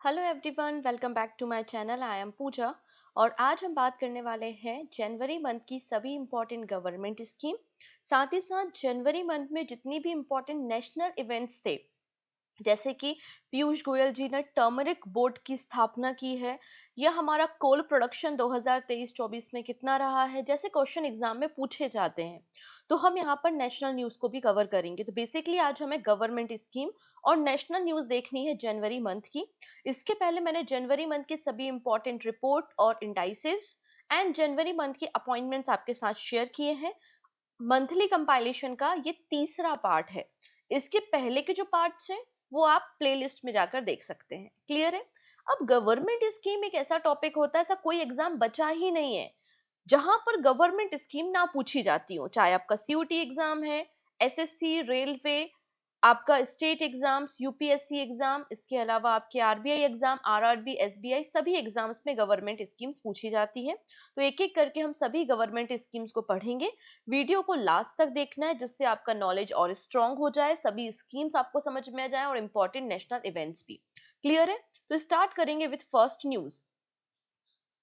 Hello everyone, welcome back to my channel. I am Pooja और आज हम बात करने वाले हैं जनवरी मंथ की सभी इंपॉर्टेंट गवर्नमेंट स्कीम। साथ ही साथ जनवरी मंथ में जितनी भी इंपॉर्टेंट नेशनल इवेंट्स थे, जैसे कि पीयूष गोयल जी ने टर्मरिक बोर्ड की स्थापना की है, या हमारा कोल प्रोडक्शन 2023-24 में कितना रहा है, जैसे क्वेश्चन एग्जाम में पूछे जाते हैं। तो हम यहाँ पर नेशनल न्यूज़ को भी कवर करेंगे। तो बेसिकली आज हमें गवर्नमेंट स्कीम और नेशनल न्यूज़ देखनी है जनवरी मंथ की। इसके पहले मैंने जनवरी मंथ के सभी इंपॉर्टेंट रिपोर्ट और इंडाइसेस एंड जनवरी मंथ के अपॉइंटमेंट्स आपके साथ शेयर किए हैं। मंथली कंपाइलेशन का ये तीसरा पार्ट है। इसके पहले के जो पार्ट्स हैं वो आप प्लेलिस्ट में जाकर देख सकते हैं। क्लियर है? अब गवर्नमेंट स्कीम एक ऐसा टॉपिक होता है, ऐसा कोई एग्जाम बचा ही नहीं है जहां पर गवर्नमेंट स्कीम ना पूछी जाती हो। चाहे आपका सीयूटी एग्जाम है, एसएससी, रेलवे, आपका स्टेट एग्जाम्स, यूपीएससी एग्जाम, इसके अलावा आपके आरबीआई एग्जाम, आरआरबी, एसबीआई, सभी एग्जाम्स में गवर्नमेंट स्कीम्स पूछी जाती है। तो एक एक करके हम सभी गवर्नमेंट स्कीम्स को पढ़ेंगे। वीडियो को लास्ट तक देखना है जिससे आपका नॉलेज और स्ट्रांग हो जाए, सभी स्कीम्स आपको समझ में आ जाए और इंपॉर्टेंट नेशनल इवेंट्स भी। क्लियर है? तो स्टार्ट करेंगे विथ फर्स्ट न्यूज।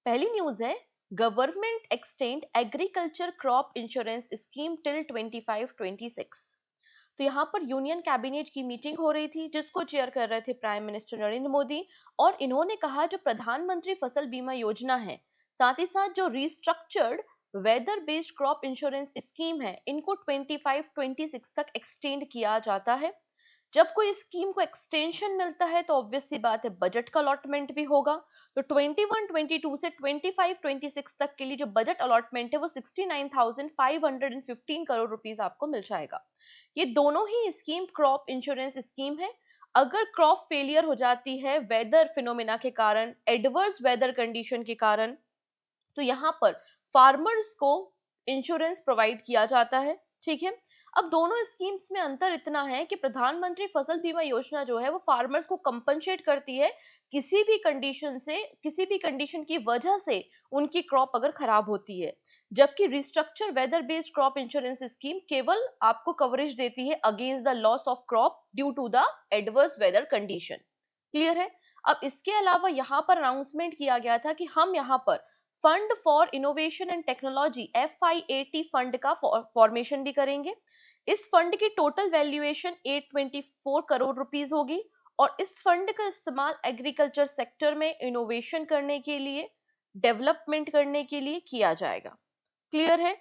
पहली न्यूज है, government extend agriculture crop insurance scheme till 25-26। तो यहाँ पर यूनियन कैबिनेट की मीटिंग हो रही थी जिसको चेयर कर रहे थे प्राइम मिनिस्टर नरेंद्र मोदी, और इन्होंने कहा जो प्रधानमंत्री फसल बीमा योजना है, साथ ही साथ जो restructured weather based crop insurance scheme है, इनको 25-26 तक एक्सटेंड किया जाता है। जब कोई स्कीम को एक्सटेंशन मिलता है तो ऑब्वियस सी बात है बजट का अलॉटमेंट भी होगा। तो 21-22 से 25-26 तक के लिए जो बजट अलॉटमेंट है वो 69,515 करोड़ रुपीस आपको मिल जाएगा। ये दोनों ही स्कीम क्रॉप इंश्योरेंस स्कीम है। अगर क्रॉप फेलियर हो जाती है वेदर फिनोमिना के कारण, एडवर्स वेदर कंडीशन के कारण, तो यहाँ पर फार्मर्स को इंश्योरेंस प्रोवाइड किया जाता है। ठीक है? अब दोनों स्कीम्स में अंतर इतना है कि प्रधानमंत्री फसल बीमा योजना जो है वो फार्मर्स को कंपनसेट करती है किसी भी कंडीशन से, किसी भी कंडीशन की वजह से उनकी क्रॉप अगर खराब होती है, जबकि restructure weather based crop insurance scheme केवल आपको कवरेज देती है against the loss of crop due to the adverse weather condition. Clear है? अब इसके अलावा यहाँ पर अनाउंसमेंट किया गया था कि हम यहाँ पर fund for innovation and technology FIAT fund का फॉर्मेशन भी करेंगे। इस फंड की टोटल वैल्यूएशन 824 करोड़ रुपीस होगी और इस फंड का इस्तेमाल एग्रीकल्चर सेक्टर में इनोवेशन करने के लिए, डेवलपमेंट करने के लिए किया जाएगा। क्लियर है?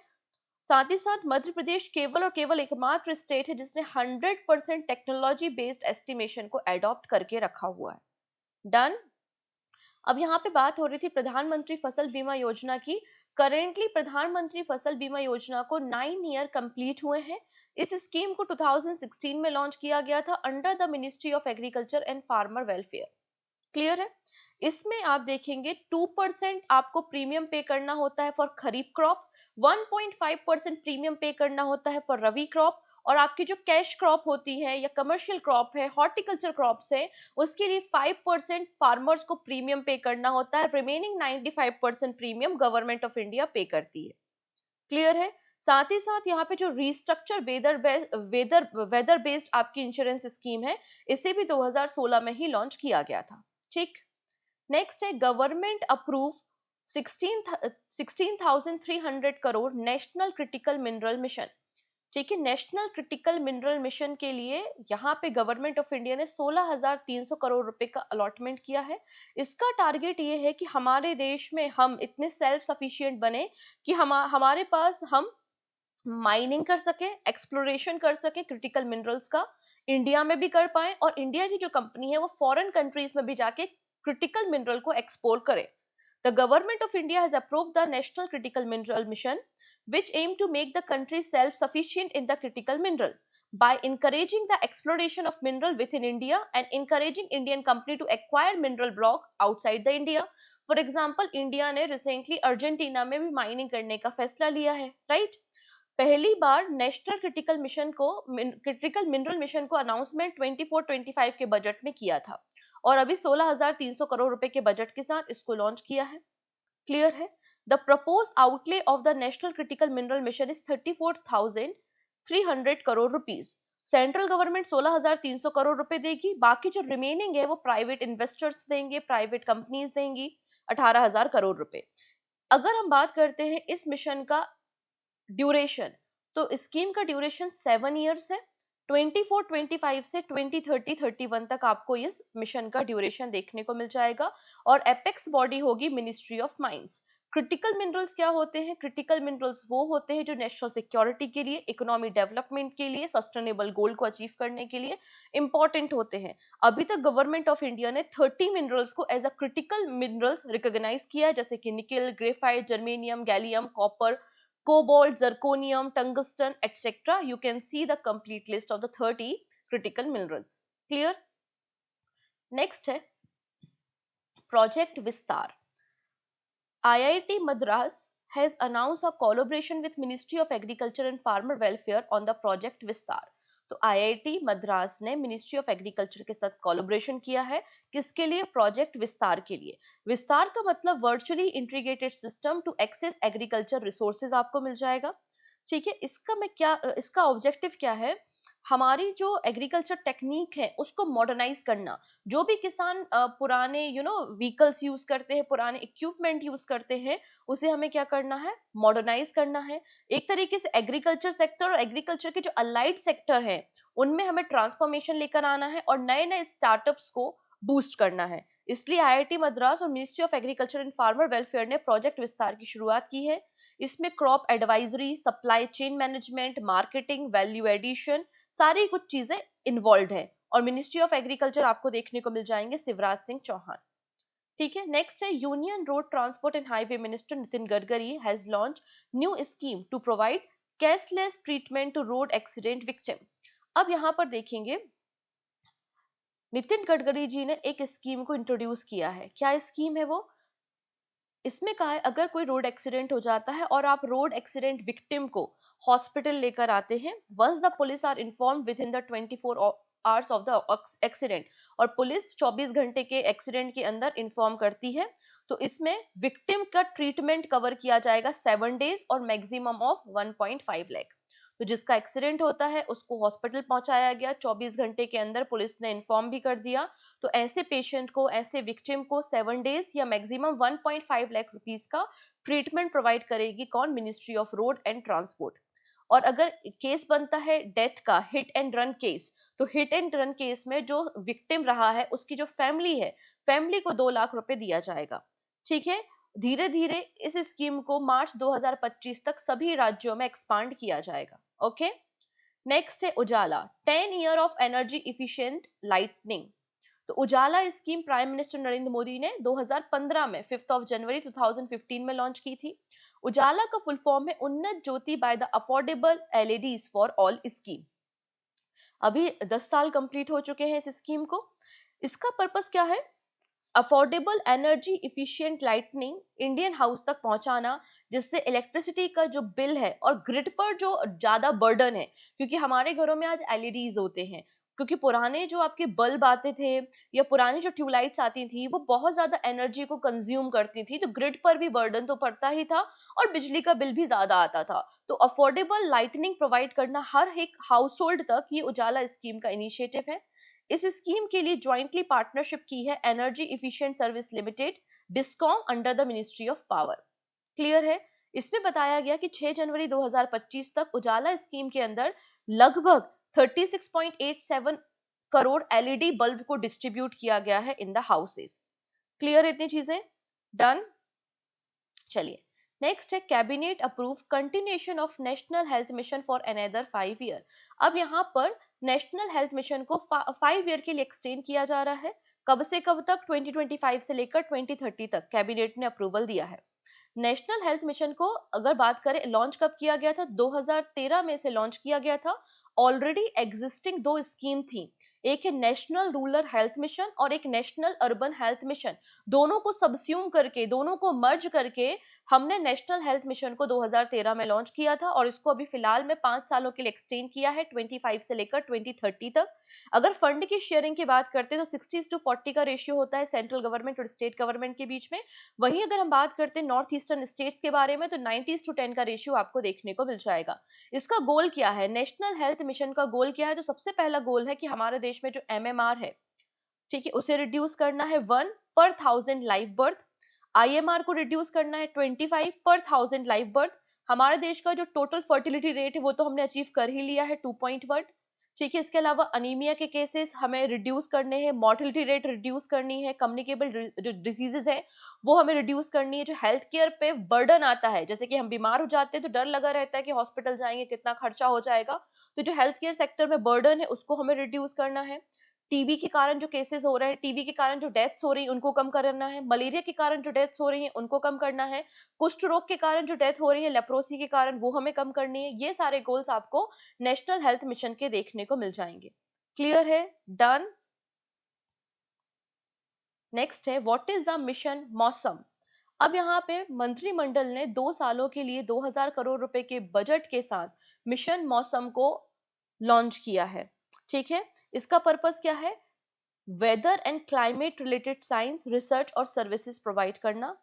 साथ ही साथ मध्य प्रदेश केवल और केवल एकमात्र स्टेट है जिसने 100% टेक्नोलॉजी बेस्ड एस्टिमेशन को एडॉप्ट करके रखा हुआ है। डन। अब यहाँ पे बात हो रही थी प्रधानमंत्री फसल बीमा योजना की। करेंटली प्रधानमंत्री फसल बीमा योजना को 9 ईयर कंप्लीट हुए हैं। इस स्कीम को 2016 में लॉन्च किया गया था under the ministry of agriculture and farmer welfare. Clear है? इसमें आप देखेंगे 2% आपको प्रीमियम पे करना होता है फॉर खरीफ क्रॉप, 1.5% प्रीमियम पे करना होता है फॉर रवि क्रॉप, और आपकी जो कैश क्रॉप होती है या कमर्शियल क्रॉप है, हॉर्टिकल्चर क्रॉप्स है, उसके लिए 5% फार्मर्स को प्रीमियम पे करना होता है। Remaining 95% premium government of India पे करती है। क्लियर है? साथ ही साथ यहाँ पे जो रिस्ट्रक्चर वेदर बेस्ड आपकी इंश्योरेंस स्कीम है, इसे भी 2016 में ही लॉन्च किया गया था। ठीक। नेक्स्ट है, government approve 16,300 crore national critical mineral mission. ठीक है? नेशनल क्रिटिकल मिनरल मिशन के लिए यहाँ पे गवर्नमेंट ऑफ इंडिया ने 16,300 करोड़ रुपए का अलॉटमेंट किया है। इसका टारगेट ये है कि हमारे देश में हम इतने सेल्फ सफिशिएंट बने कि हमारे पास हम माइनिंग कर सके, एक्सप्लोरेशन कर सके क्रिटिकल मिनरल्स का, इंडिया में भी कर पाए, और इंडिया की जो कंपनी है वो फॉरेन कंट्रीज में भी जाके क्रिटिकल मिनरल को एक्सप्लोर करे। The government of India has approved the national critical mineral mission which aim to make the country self-sufficient in the critical mineral by encouraging the exploration of mineral within India and encouraging Indian company to acquire mineral block outside the India. For example, India ने recently Argentina में भी mining करने का फैसला लिया है, right? पहली बार national critical mineral mission को अनाउंसमेंट 24-25 के बजट में किया था और अभी 16,300 करोड़ रुपए के बजट के साथ इसको लॉन्च किया है। क्लियर है? The propose outlay of the national critical mineral mission is 34,300 crore rupees. Central government 16,300 crore रुपए देगी, बाकी जो रिमेनिंग है वो प्राइवेट इन्वेस्टर्स देंगे, प्राइवेट कंपनीज देंगी 18,000 करोड़ रुपए। अगर हम बात करते हैं इस मिशन का ड्यूरेशन, तो स्कीम का ड्यूरेशन 7 ईयर्स है। 24-25 से 2030-31 तक आपको इस मिशन का ड्यूरेशन देखने को मिल जाएगा। और एपेक्स बॉडी होगी ministry of mines. Critical minerals क्या होते हैं? क्रिटिकल मिनरल्स वो होते हैं जो नेशनल सिक्योरिटी के लिए, इकोनॉमिक डेवलपमेंट के लिए, सस्टेनेबल गोल को अचीव करने के लिए इंपॉर्टेंट होते हैं। अभी तक गवर्नमेंट ऑफ इंडिया ने 30 मिनरल्स को as a critical minerals recognise किया है, जैसे कि nickel, graphite, germanium, gallium, copper, cobalt, zirconium, tungsten, etc. You can see the complete list of the 30 critical minerals. Clear? Next है Project Vistar. IIT Madras has announced a collaboration with Ministry of Agriculture and Farmer Welfare on the Project Vistar. तो IIT Madras ने ministry of agriculture के साथ collaboration किया है। किसके लिए? Project विस्तार के लिए। विस्तार का मतलब virtually integrated system to access agriculture resources आपको मिल जाएगा। ठीक है, इसका ऑब्जेक्टिव क्या है? हमारी जो एग्रीकल्चर टेक्निक है उसको मॉडर्नाइज करना। जो भी किसान पुराने व्हीकल्स यूज करते हैं, पुराने इक्विपमेंट यूज करते हैं, उसे हमें क्या करना है? मॉडर्नाइज करना है। एक तरीके से एग्रीकल्चर सेक्टर और एग्रीकल्चर के जो अलाइड सेक्टर है उनमें हमें ट्रांसफॉर्मेशन लेकर आना है और नए नए स्टार्टअप्स को बूस्ट करना है। इसलिए आईआईटी मद्रास और ministry of agriculture and farmer welfare ने प्रोजेक्ट विस्तार की शुरुआत की है। इसमें crop advisory, supply chain management, marketing, value addition, सारी कुछ चीजें इन्वॉल्व है। और मिनिस्ट्री ऑफ एग्रीकल्चर आपको देखने को मिल जाएंगे शिवराज सिंह चौहान। ठीक है, नेक्स्ट है union road transport and highway minister Nitin Gadkari has launch new scheme to provide cashless treatment to road accident victim. अब यहां पर देखेंगे नितिन गडकरी जी ने एक स्कीम को इंट्रोड्यूस किया है। क्या स्कीम है वो? इसमें कहा है अगर कोई रोड एक्सीडेंट हो जाता है और आप रोड एक्सीडेंट विक्टिम को हॉस्पिटल लेकर आते हैं, once the police are informed within the 24 hours of the accident, और पुलिस 24 घंटे के एक्सीडेंट के अंदर इन्फॉर्म करती है, तो इसमें विक्टिम का ट्रीटमेंट कवर किया जाएगा 7 डेज और मैक्सिमम ऑफ 1.5 लाख। तो जिसका एक्सीडेंट होता है उसको हॉस्पिटल पहुंचाया गया, 24 घंटे के अंदर पुलिस ने इन्फॉर्म भी कर दिया, तो ऐसे पेशेंट को, ऐसे विक्टिम को 7 डेज या मैक्सिमम 1.5 लाख रुपीस का ट्रीटमेंट प्रोवाइड करेगी कौन? Ministry of road and transport. और अगर केस बनता है डेथ का, हिट एंड रन केस, तो हिट एंड रन केस में जो विक्टिम रहा है उसकी जो फैमिली है, फैमिली को 2 लाख रुपए दिया जाएगा। ठीक है, धीरे धीरे इस स्कीम को मार्च 2025 तक सभी राज्यों में एक्सपांड किया जाएगा। ओके, नेक्स्ट है Ujala, 10 year of energy efficient lightning. तो Ujala scheme prime minister Narendra Modi ने 2015 में 5 जनवरी 2015 में लॉन्च की थी। उजाला का फुल फॉर्म है Unnat Jyoti by the affordable LEDs for all scheme. अभी 10 साल कंप्लीट हो चुके हैं इस स्कीम को। इसका पर्पस क्या है? Affordable energy efficient lightning Indian house तक पहुंचाना, जिससे इलेक्ट्रिसिटी का जो बिल है और ग्रिड पर जो ज्यादा बर्डन है, क्योंकि हमारे घरों में आज एलईडीज होते हैं, क्योंकि पुराने जो आपके बल्ब आते थे या पुरानी जो ट्यूबलाइट्स आती थी वो बहुत ज्यादा एनर्जी को कंज्यूम करती थी, तो ग्रिड पर भी बर्डन तो पड़ता ही था और बिजली का बिल भी ज्यादा आता था। तो अफोर्डेबल लाइटनिंग प्रोवाइड करना हर एक हाउस होल्ड तक, ये उजाला स्कीम का इनिशिएटिव है। इस स्कीम के लिए ज्वाइंटली पार्टनरशिप की है energy efficient service limited, discom, under the ministry of power. Clear है? इसमें बताया गया कि 6 जनवरी 2025 तक उजाला स्कीम के अंदर लगभग 36.87 करोड़ एलईडी बल्ब को डिस्ट्रीब्यूट किया गया है इन द हाउसेस। क्लियर इतनी चीजें? डन। चलिए, नेक्स्ट है cabinet approve continuation of national health mission for another 5 year. अब यहाँ पर नेशनल हेल्थ मिशन को 5 ईयर के लिए एक्सटेंड किया जा रहा है। कब से कब तक? 2025 से लेकर 2030 तक कैबिनेट ने अप्रूवल दिया है। नेशनल हेल्थ मिशन को अगर बात करें, लॉन्च कब किया गया था? 2013 में से लॉन्च किया गया था। ऑलरेडी एग्जिस्टिंग 2 स्कीम थी, एक है नेशनल रूरल हेल्थ मिशन और एक नेशनल अर्बन हेल्थ मिशन। दोनों को सबस्यूम करके, दोनों को मर्ज करके हमने नेशनल हेल्थ मिशन को 2013 में लॉन्च किया था और इसको अभी फिलहाल में 5 सालों के लिए एक्सटेंड किया है, 25 से लेकर 2030 तक। अगर फंड की शेयरिंग की बात करते हैं तो 60:40 का रेशियो होता है सेंट्रल गवर्नमेंट और स्टेट गवर्नमेंट के बीच में। वहीं अगर हम बात करते हैं नॉर्थ ईस्टर्न स्टेट्स के बारे में तो 90:10 का रेशियो आपको देखने को मिल जाएगा। इसका गोल क्या है? नेशनल हेल्थ मिशन का गोल क्या है? तो सबसे पहला गोल है कि हमारे देश में जो एमएमआर है, ठीक है, उसे रिड्यूस करना है 1/1000 लाइव बर्थ। आईएमआर को रिड्यूस करना है 25/1000 लाइव बर्थ। हमारे देश का जो टोटल फर्टिलिटी रेट है वो तो हमने अचीव कर ही लिया है 2.1। ठीक है, इसके अलावा अनीमिया के केसेस हमें रिड्यूस करने हैं, मोर्टेलिटी रेट रिड्यूस करनी है, कम्युनिकेबल जो डिजीजेज है वो हमें रिड्यूस करनी है, जो हेल्थ केयर पे बर्डन आता है, जैसे कि हम बीमार हो जाते हैं तो डर लगा रहता है कि हॉस्पिटल जाएंगे कितना खर्चा हो जाएगा, तो जो हेल्थ केयर सेक्टर में बर्डन है उसको हमें रिड्यूस करना है। टीबी के कारण जो केसेस हो रहे हैं, टीबी के कारण जो डेथ्स हो रही हैं उनको कम करना है, मलेरिया के कारण जो डेथ्स हो रही हैं उनको कम करना है, कुष्ठ रोग के कारण जो डेथ हो रही है, लेप्रोसी के कारण, वो हमें कम करनी है। ये सारे गोल्स आपको नेशनल हेल्थ मिशन के देखने को मिल जाएंगे। क्लियर है? डन। नेक्स्ट है व्हाट इज द मिशन मौसम। अब यहाँ पे मंत्रिमंडल ने 2 सालों के लिए 2000 करोड़ रुपए के बजट के साथ मिशन मौसम को लॉन्च किया है। ठीक है, इसका पर्पस क्या है? Weather and climate related science, research और सर्विसेज प्रोवाइड करना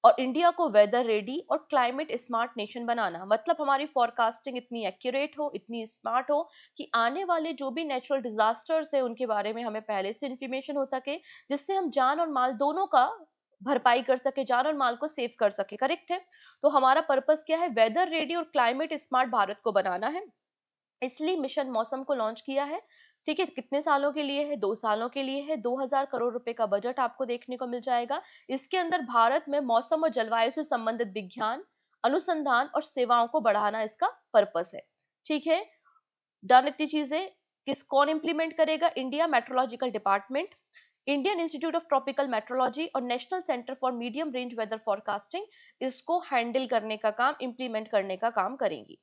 और इंडिया को वेदर रेडी और क्लाइमेट स्मार्ट नेशन बनाना। मतलब हमारी फॉरकास्टिंग इतनी एक्यूरेट हो, इतनी स्मार्ट हो कि आने वाले जो भी नेचुरल डिजास्टर्स है उनके बारे में हमें पहले से इंफॉर्मेशन हो सके, जिससे हम जान और माल दोनों का भरपाई कर सके, जान और माल को सेव कर सके। करेक्ट है? तो हमारा पर्पस क्या है? वेदर रेडी और क्लाइमेट स्मार्ट भारत को बनाना है, इसलिए मिशन मौसम को लॉन्च किया है। ठीक है, कितने सालों के लिए है? 2 सालों के लिए है। 2000 करोड़ रुपए का बजट आपको देखने को मिल जाएगा। इसके अंदर भारत में मौसम और जलवायु से संबंधित विज्ञान, अनुसंधान और सेवाओं को बढ़ाना इसका पर्पस है। ठीक है, डन। इतनी चीजें कौन इंप्लीमेंट करेगा? India meteorological department, Indian institute of tropical meteorology और national centre for medium range weather forecasting इसको हैंडल करने का काम, इंप्लीमेंट करने का काम करेंगी।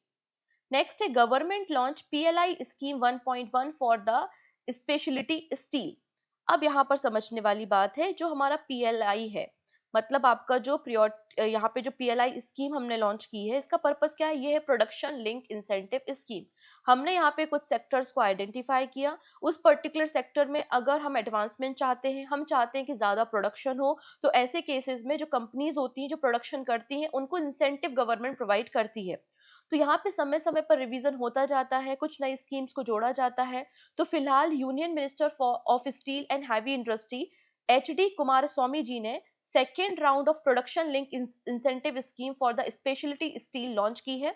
नेक्स्ट है government launch PLI scheme 1.1 for the speciality steel. अब यहाँ पर समझने वाली बात है, जो हमारा पीएलआई है, मतलब आपका जो यहाँ पे जो पीएलआई स्कीम हमने लॉन्च की है, इसका पर्पस क्या है? ये है प्रोडक्शन लिंक इंसेंटिव स्कीम। हमने यहाँ पे कुछ सेक्टर्स को आइडेंटिफाई किया, उस पर्टिकुलर सेक्टर में अगर हम एडवांसमेंट चाहते हैं, हम चाहते हैं कि ज्यादा प्रोडक्शन हो, तो ऐसे केसेस में जो कंपनीज होती हैं जो प्रोडक्शन करती हैं उनको इंसेंटिव गवर्नमेंट प्रोवाइड करती है। तो यहाँ पे समय समय पर रिवीजन होता जाता है, कुछ नई स्कीम्स को जोड़ा जाता है। तो फिलहाल union minister of steel and heavy industry HD Kumaraswamy ji ने second round of production link incentive scheme for the speciality steel launch की है,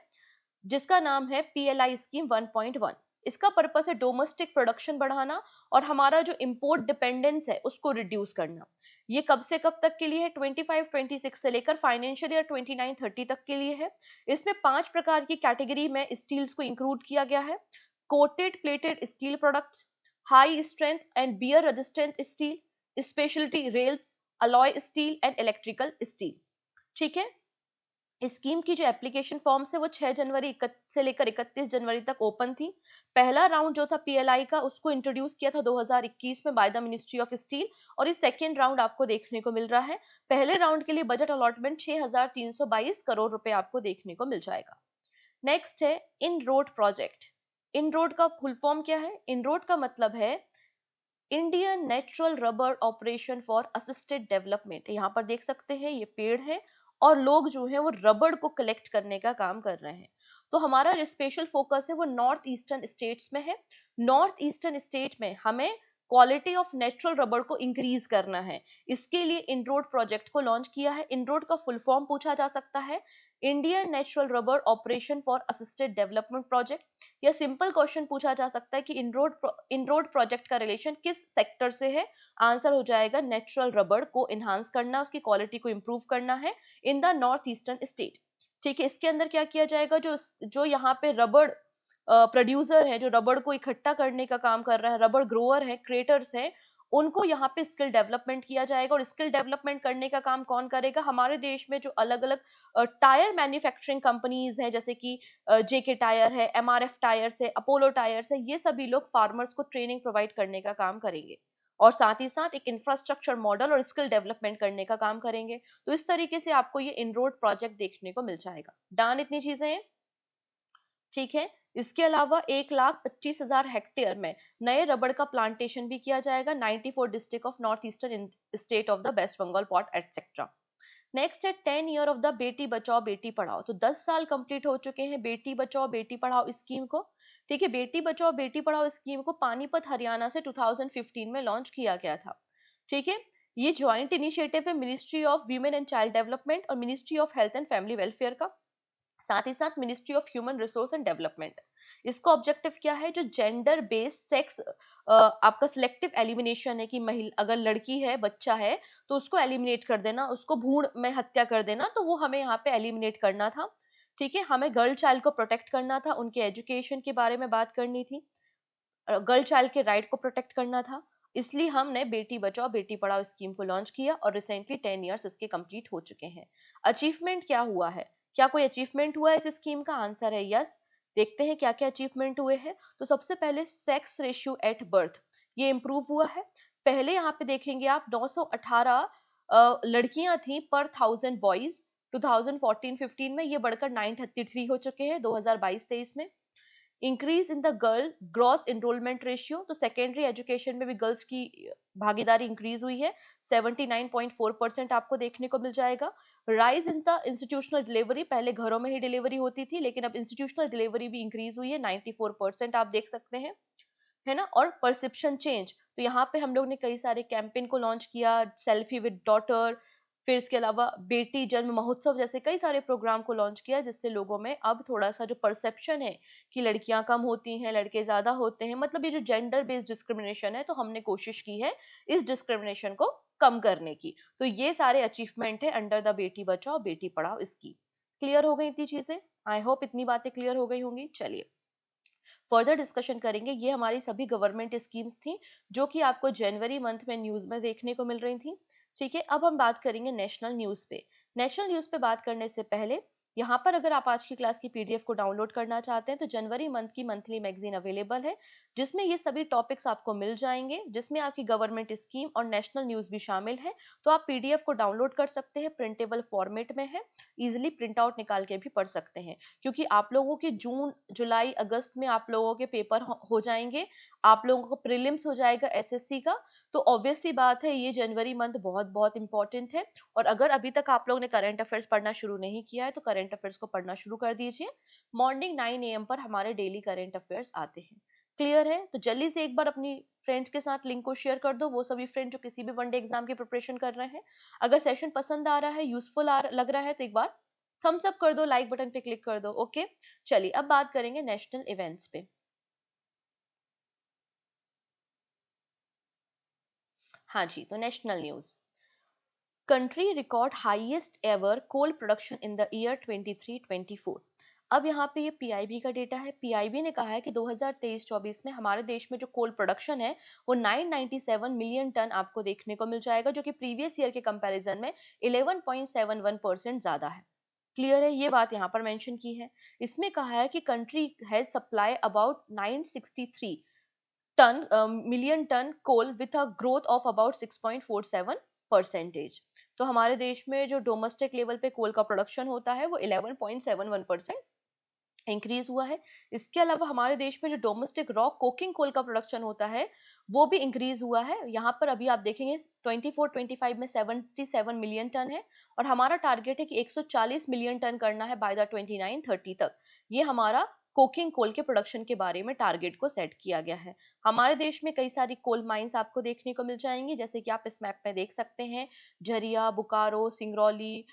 जिसका नाम है पीएलआई स्कीम 1.1। इसका पर्पस है डोमेस्टिक प्रोडक्शन बढ़ाना और हमारा जो इंपोर्ट डिपेंडेंस है उसको रिड्यूस करना। ये कब से कब तक के लिए है? 25-26 से लेकर फाइनेंशियल ईयर 29-30 तक के लिए है। इसमें 5 प्रकार की कैटेगरी में स्टील्स को इंक्लूड किया गया है। Coated plated steel products, high strength and wear resistant steel, speciality rails, alloy steel and electrical steel. ठीक है, स्कीम की जो एप्लीकेशन फॉर्म्स है वो 6 जनवरी से लेकर 31 जनवरी तक ओपन थी। पहला राउंड जो था पीएलआई का उसको इंट्रोड्यूस किया था 2021 में by the ministry of steel, और इस सेकेंड राउंड आपको देखने को मिल रहा है। पहले राउंड के लिए बजट अलॉटमेंट 6322 करोड़ रुपए आपको देखने को मिल जाएगा। नेक्स्ट है इन रोड प्रोजेक्ट। इन रोड का फुल फॉर्म क्या है? इन रोड का मतलब है Indian natural rubber operation for assisted development. यहाँ पर देख सकते हैं ये पेड़ है और लोग जो है वो रबड़ को कलेक्ट करने का काम कर रहे हैं। तो हमारा जो स्पेशल फोकस है वो नॉर्थ ईस्टर्न स्टेट्स में है। नॉर्थ ईस्टर्न स्टेट में हमें क्वालिटी ऑफ नेचुरल रबड़ को इंक्रीज करना है, इसके लिए इनरोड प्रोजेक्ट को लॉन्च किया है। इनरोड का फुल फॉर्म पूछा जा सकता है Indian natural rubber operation for assisted development project, या सिंपल क्वेश्चन पूछा जा सकता है कि इनरोड प्रोजेक्ट का रिलेशन किस सेक्टर से है? आंसर हो जाएगा नेचुरल रबर को इनहांस करना, उसकी क्वालिटी को इंप्रूव करना है in the north eastern state. ठीक है, इसके अंदर क्या किया जाएगा? जो जो यहाँ पे रबड़ प्रोड्यूसर है, जो रबड़ को इकट्ठा करने का काम कर रहा है, रबड़ ग्रोअर है, क्रिएटर्स है, उनको यहाँ पे स्किल डेवलपमेंट किया जाएगा। और स्किल डेवलपमेंट करने का काम कौन करेगा? हमारे देश में जो अलग-अलग टायर मैन्युफैक्चरिंग कंपनीज़ हैं, जैसे कि जेके टायर है, एमआरएफ टायर्स है, अपोलो टायर्स है, ये सभी लोग फार्मर्स को ट्रेनिंग प्रोवाइड करने का काम करेंगे। और साथ ही साथ एक इंफ्रास्ट्रक्चर मॉडल और स्किल डेवलपमेंट करने का काम करेंगे। तो इस तरीके से आपको ये इनरोड प्रोजेक्ट देखने को मिल जाएगा। डन, इतनी चीज़ें हैं? ठीक है। इसके अलावा 1,25,000 हेक्टेयर में नए रबड़ का प्लांटेशन भी किया जाएगा, 94 district of north eastern state of the West Bengal part etcetera. Next है 10 year of the Beti Bachao Beti Padhao. तो 10 साल कंप्लीट हो चुके हैं बेटी बचाओ बेटी पढ़ाओ स्कीम को। ठीक है, बेटी बचाओ बेटी पढ़ाओ स्कीम को पानीपत हरियाणा से 2015 में लॉन्च किया गया था। ठीक है, ये ज्वाइंट इनिशिएटिव है ministry of women and child development और ministry of health and family welfare का, साथ ही साथ ministry of human resource and development. इसका ऑब्जेक्टिव क्या है? जो जेंडर बेस्ड सेक्स आपका सिलेक्टिव एलिमिनेशन है कि महिला अगर लड़की है, बच्चा है, तो उसको एलिमिनेट कर देना, उसको भ्रूण में हत्या कर देना, तो वो हमें यहाँ पे एलिमिनेट करना था। ठीक है, हमें गर्ल चाइल्ड को प्रोटेक्ट करना था, उनके एजुकेशन के बारे में बात करनी थी, गर्ल चाइल्ड के राइट को प्रोटेक्ट करना था। इसलिए हमने बेटी बचाओ बेटी पढ़ाओ स्कीम को लॉन्च किया और रिसेंटली 10 इयर्स इसके कंप्लीट हो चुके हैं। अचीवमेंट क्या हुआ है? क्या कोई अचीवमेंट हुआ है इस स्कीम का? आंसर है यस। देखते हैं क्या क्या अचीवमेंट हुए हैं। तो सबसे पहले सेक्स रेशियो एट बर्थ, ये इंप्रूव हुआ है। पहले यहाँ पे देखेंगे आप 918 लड़कियां थी पर 1000 बॉयज, 2014-15 में ये बढ़कर 933 हो चुके हैं 2022-23 में। Increase in the girl gross enrolment ratio, तो सेकेंडरी एजुकेशन में भी गर्ल्स की भागीदारी इंक्रीज हुई है, 79.4% आपको देखने को मिल जाएगा। Rise in the institutional delivery, पहले घरों में ही डिलीवरी होती थी लेकिन अब इंस्टीट्यूशनल डिलीवरी भी इंक्रीज हुई है, 94% आप देख सकते हैं, है ना। और परसेप्शन चेंज, तो यहाँ पे हम लोग ने कई सारे कैंपेन को लॉन्च किया, सेल्फी विद डॉटर, फिर इसके अलावा बेटी जन्म महोत्सव जैसे कई सारे प्रोग्राम को लॉन्च किया, जिससे लोगों में अब थोड़ा सा जो परसेप्शन है कि लड़कियां कम होती हैं लड़के ज्यादा होते हैं, मतलब ये जो जेंडर बेस्ड डिस्क्रिमिनेशन है, तो हमने कोशिश की है इस डिस्क्रिमिनेशन को कम करने की। तो ये सारे अचीवमेंट है under the Beti Bachao Beti Padhao scheme. Clear हो गई इतनी चीजें? आई होप इतनी बातें क्लियर हो गई होंगी। चलिए फर्दर डिस्कशन करेंगे। ये हमारी सभी गवर्नमेंट स्कीम्स थी जो कि आपको जनवरी मंथ में न्यूज में देखने को मिल रही थी। ठीक है, अब हम बात करेंगे नेशनल न्यूज पे। नेशनल न्यूज पे बात करने से पहले यहाँ पर अगर आप आज की क्लास की पीडीएफ को डाउनलोड करना चाहते हैं तो जनवरी मंथ की मंथली मैगजीन अवेलेबल है, जिसमें ये सभी टॉपिक्स आपको मिल जाएंगे, जिसमें आपकी गवर्नमेंट स्कीम और नेशनल न्यूज भी शामिल है। तो आप पीडीएफ को डाउनलोड कर सकते हैं, प्रिंटेबल फॉर्मेट में है, इजिली प्रिंट आउट निकाल के भी पढ़ सकते हैं। क्योंकि आप लोगों के जून जुलाई अगस्त में आप लोगों के पेपर हो जाएंगे, आप लोगों को प्रीलिम्स हो जाएगा एसएससी का। तो ऑब्वियस सी बात है ये जनवरी मंथ बहुत बहुत इंपॉर्टेंट है। और अगर अभी तक आप लोगों ने करंट अफेयर्स पढ़ना शुरू नहीं किया है तो करंट अफेयर्स को पढ़ना शुरू कर दीजिए। मॉर्निंग 9 AM पर हमारे डेली करंट अफेयर्स आते हैं। क्लियर है? तो जल्दी से एक बार अपनी फ्रेंड्स के साथ लिंक को शेयर कर दो, वो सभी फ्रेंड जो किसी भी वनडे एग्जाम की प्रिपरेशन कर रहे हैं। अगर सेशन पसंद आ रहा है, यूजफुल लग रहा है, तो एक बार थम्स अप कर दो, लाइक बटन पे क्लिक कर दो। ओके, चलिए अब बात करेंगे नेशनल इवेंट्स पे। हाँ जी, तो national news. Country record highest ever coal production in the year 23-24। अब यहाँ पे ये पीआईबी का डेटा है। पीआईबी ने कहा है कि 2023-24 में हमारे देश में जो कोल प्रोडक्शन है वो 997 मिलियन टन आपको देखने को मिल जाएगा, जो कि प्रीवियस ईयर के कंपैरिजन में 11.71% ज्यादा है। क्लियर है? ये बात यहाँ पर मेंशन की है। इसमें कहा है कि country has supply about 963 ton million ton coal with a growth of about 6.47%। तो हमारे देश में जो डोमेस्टिक लेवल पे कोल का प्रोडक्शन होता है वो 11.71% इंक्रीज हुआ है। इसके अलावा हमारे देश में जो डोमेस्टिक रॉ कोकिंग कोल का प्रोडक्शन होता है वो भी इंक्रीज हुआ है। यहाँ पर अभी आप देखेंगे 24-25 में 77 मिलियन टन है और हमारा टारगेट है कि 140 मिलियन टन करना है बाय द 29-30 तक। ये हमारा कोकिंग कोल के प्रोडक्शन के बारे में टारगेट को सेट किया गया है। हमारे देश में कई सारी कोल माइंस आपको देखने को मिल जाएंगी, जैसे कि आप इस मैप में देख सकते हैं, झरिया, बोकारो, सिंगरौली,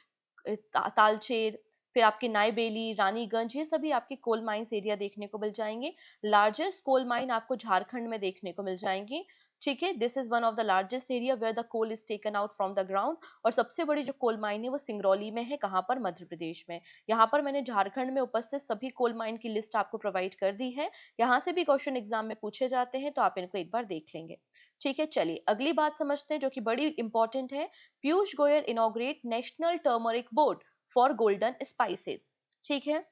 तालचेर, फिर आपके नायबेली, रानीगंज, ये सभी आपके कोल माइंस एरिया देखने को मिल जाएंगे। लार्जेस्ट कोल माइन आपको झारखंड में देखने को मिल जाएंगी, ठीक है, this is one of the largest area where the coal is taken out from the ground. और सबसे बड़ी जो कोल माइन है वो सिंगरौली में है, कहाँ पर, मध्य प्रदेश में। यहाँ पर मैंने झारखंड में उपस्थित सभी कोल माइन की लिस्ट आपको प्रोवाइड कर दी है। यहाँ से भी क्वेश्चन एग्जाम में पूछे जाते हैं, तो आप इनको एक बार देख लेंगे। ठीक है, चलिए अगली बात समझते हैं जो कि बड़ी इंपॉर्टेंट है। Piyush Goyal inaugurate national turmeric board for golden spices. ठीक है,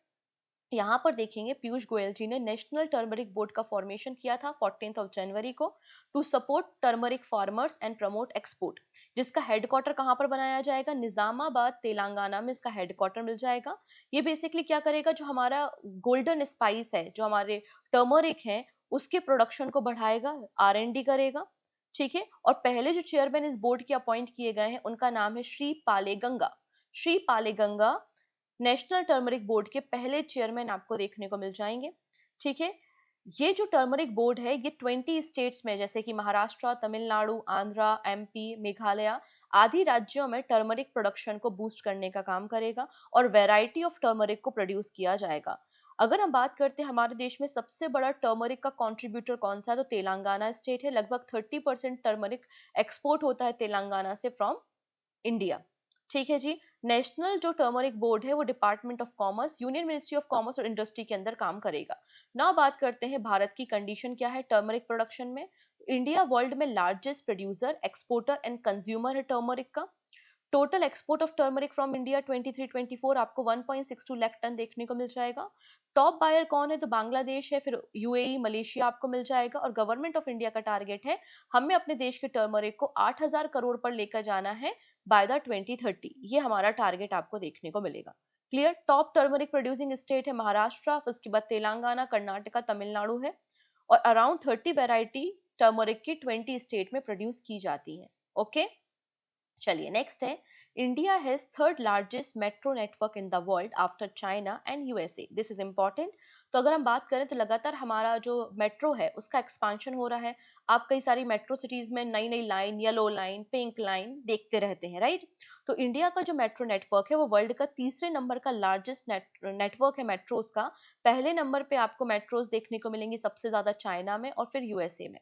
यहाँ पर देखेंगे पीयूष गोयल जी ने नेशनल टर्मरिक बोर्ड का फॉर्मेशन किया था 14 जनवरी को, to support turmeric farmers and promote export. जिसका हेडक्वार्टर कहाँ पर बनाया जाएगा, निजामाबाद तेलंगाना में इसका हेडक्वार्टर मिल जाएगा। ये बेसिकली क्या करेगा, जो हमारा गोल्डन स्पाइस है, जो हमारे टर्मरिक है, उसके प्रोडक्शन को बढ़ाएगा, R&D करेगा। ठीक है, और पहले जो चेयरमैन इस बोर्ड के अपॉइंट किए गए हैं उनका नाम है श्री पाले गंगा। श्री पाले गंगा नेशनल टर्मरिक बोर्ड के पहले चेयरमैन आपको देखने को मिल जाएंगे। ठीक है, ये जो टर्मरिक बोर्ड है ये 20 स्टेट्स में, जैसे कि महाराष्ट्र, तमिलनाडु, आंध्रा, MP, मेघालय आदि राज्यों में टर्मरिक प्रोडक्शन को बूस्ट करने का काम करेगा और वैरायटी ऑफ टर्मरिक को प्रोड्यूस किया जाएगा। अगर हम बात करते हैं हमारे देश में सबसे बड़ा टर्मरिक का कंट्रीब्यूटर कौन सा है, तो तेलंगाना स्टेट है। लगभग 30% टर्मरिक एक्सपोर्ट होता है तेलंगाना से फ्रॉम इंडिया। ठीक है जी, नेशनल जो टर्मरिक बोर्ड है वो department of commerce, union ministry of commerce और इंडस्ट्री के अंदर काम करेगा। नाउ बात करते हैं भारत की कंडीशन क्या है टर्मरिक प्रोडक्शन में। तो इंडिया वर्ल्ड में largest producer, exporter and consumer है टर्मरिक का। Total export of turmeric from India 23-24 आपको 1.62 लाख टन देखने को मिल जाएगा। टॉप बायर कौन है, तो बांग्लादेश है, फिर UAE, मलेशिया आपको मिल जाएगा। और गवर्नमेंट ऑफ इंडिया का टारगेट है, हमें अपने देश के टर्मरिक को 8,000 करोड़ पर लेकर जाना है बाय द 2030। ये हमारा टारगेट आपको देखने को मिलेगा। Clear, top turmeric producing state है महाराष्ट्र, उसके बाद तेलंगाना, कर्नाटका, तमिलनाडु है। और अराउंड 30 वेराइटी टर्मरिक की 20 स्टेट में प्रोड्यूस की जाती है। ओके, चलिए नेक्स्ट है, India has third largest metro network in the world after China and USA। This is important. तो अगर हम बात करें तो लगातार हमारा जो मेट्रो है उसका एक्सपांशन हो रहा है। आप कई सारी मेट्रो सिटीज में नई नई line, yellow line, pink line देखते रहते हैं, राइट। तो इंडिया का जो मेट्रो नेटवर्क है वो वर्ल्ड का तीसरे नंबर का लार्जेस्ट नेटवर्क है मेट्रोज का। पहले नंबर पे आपको मेट्रोज देखने को मिलेंगी सबसे ज्यादा चाइना में और फिर USA में।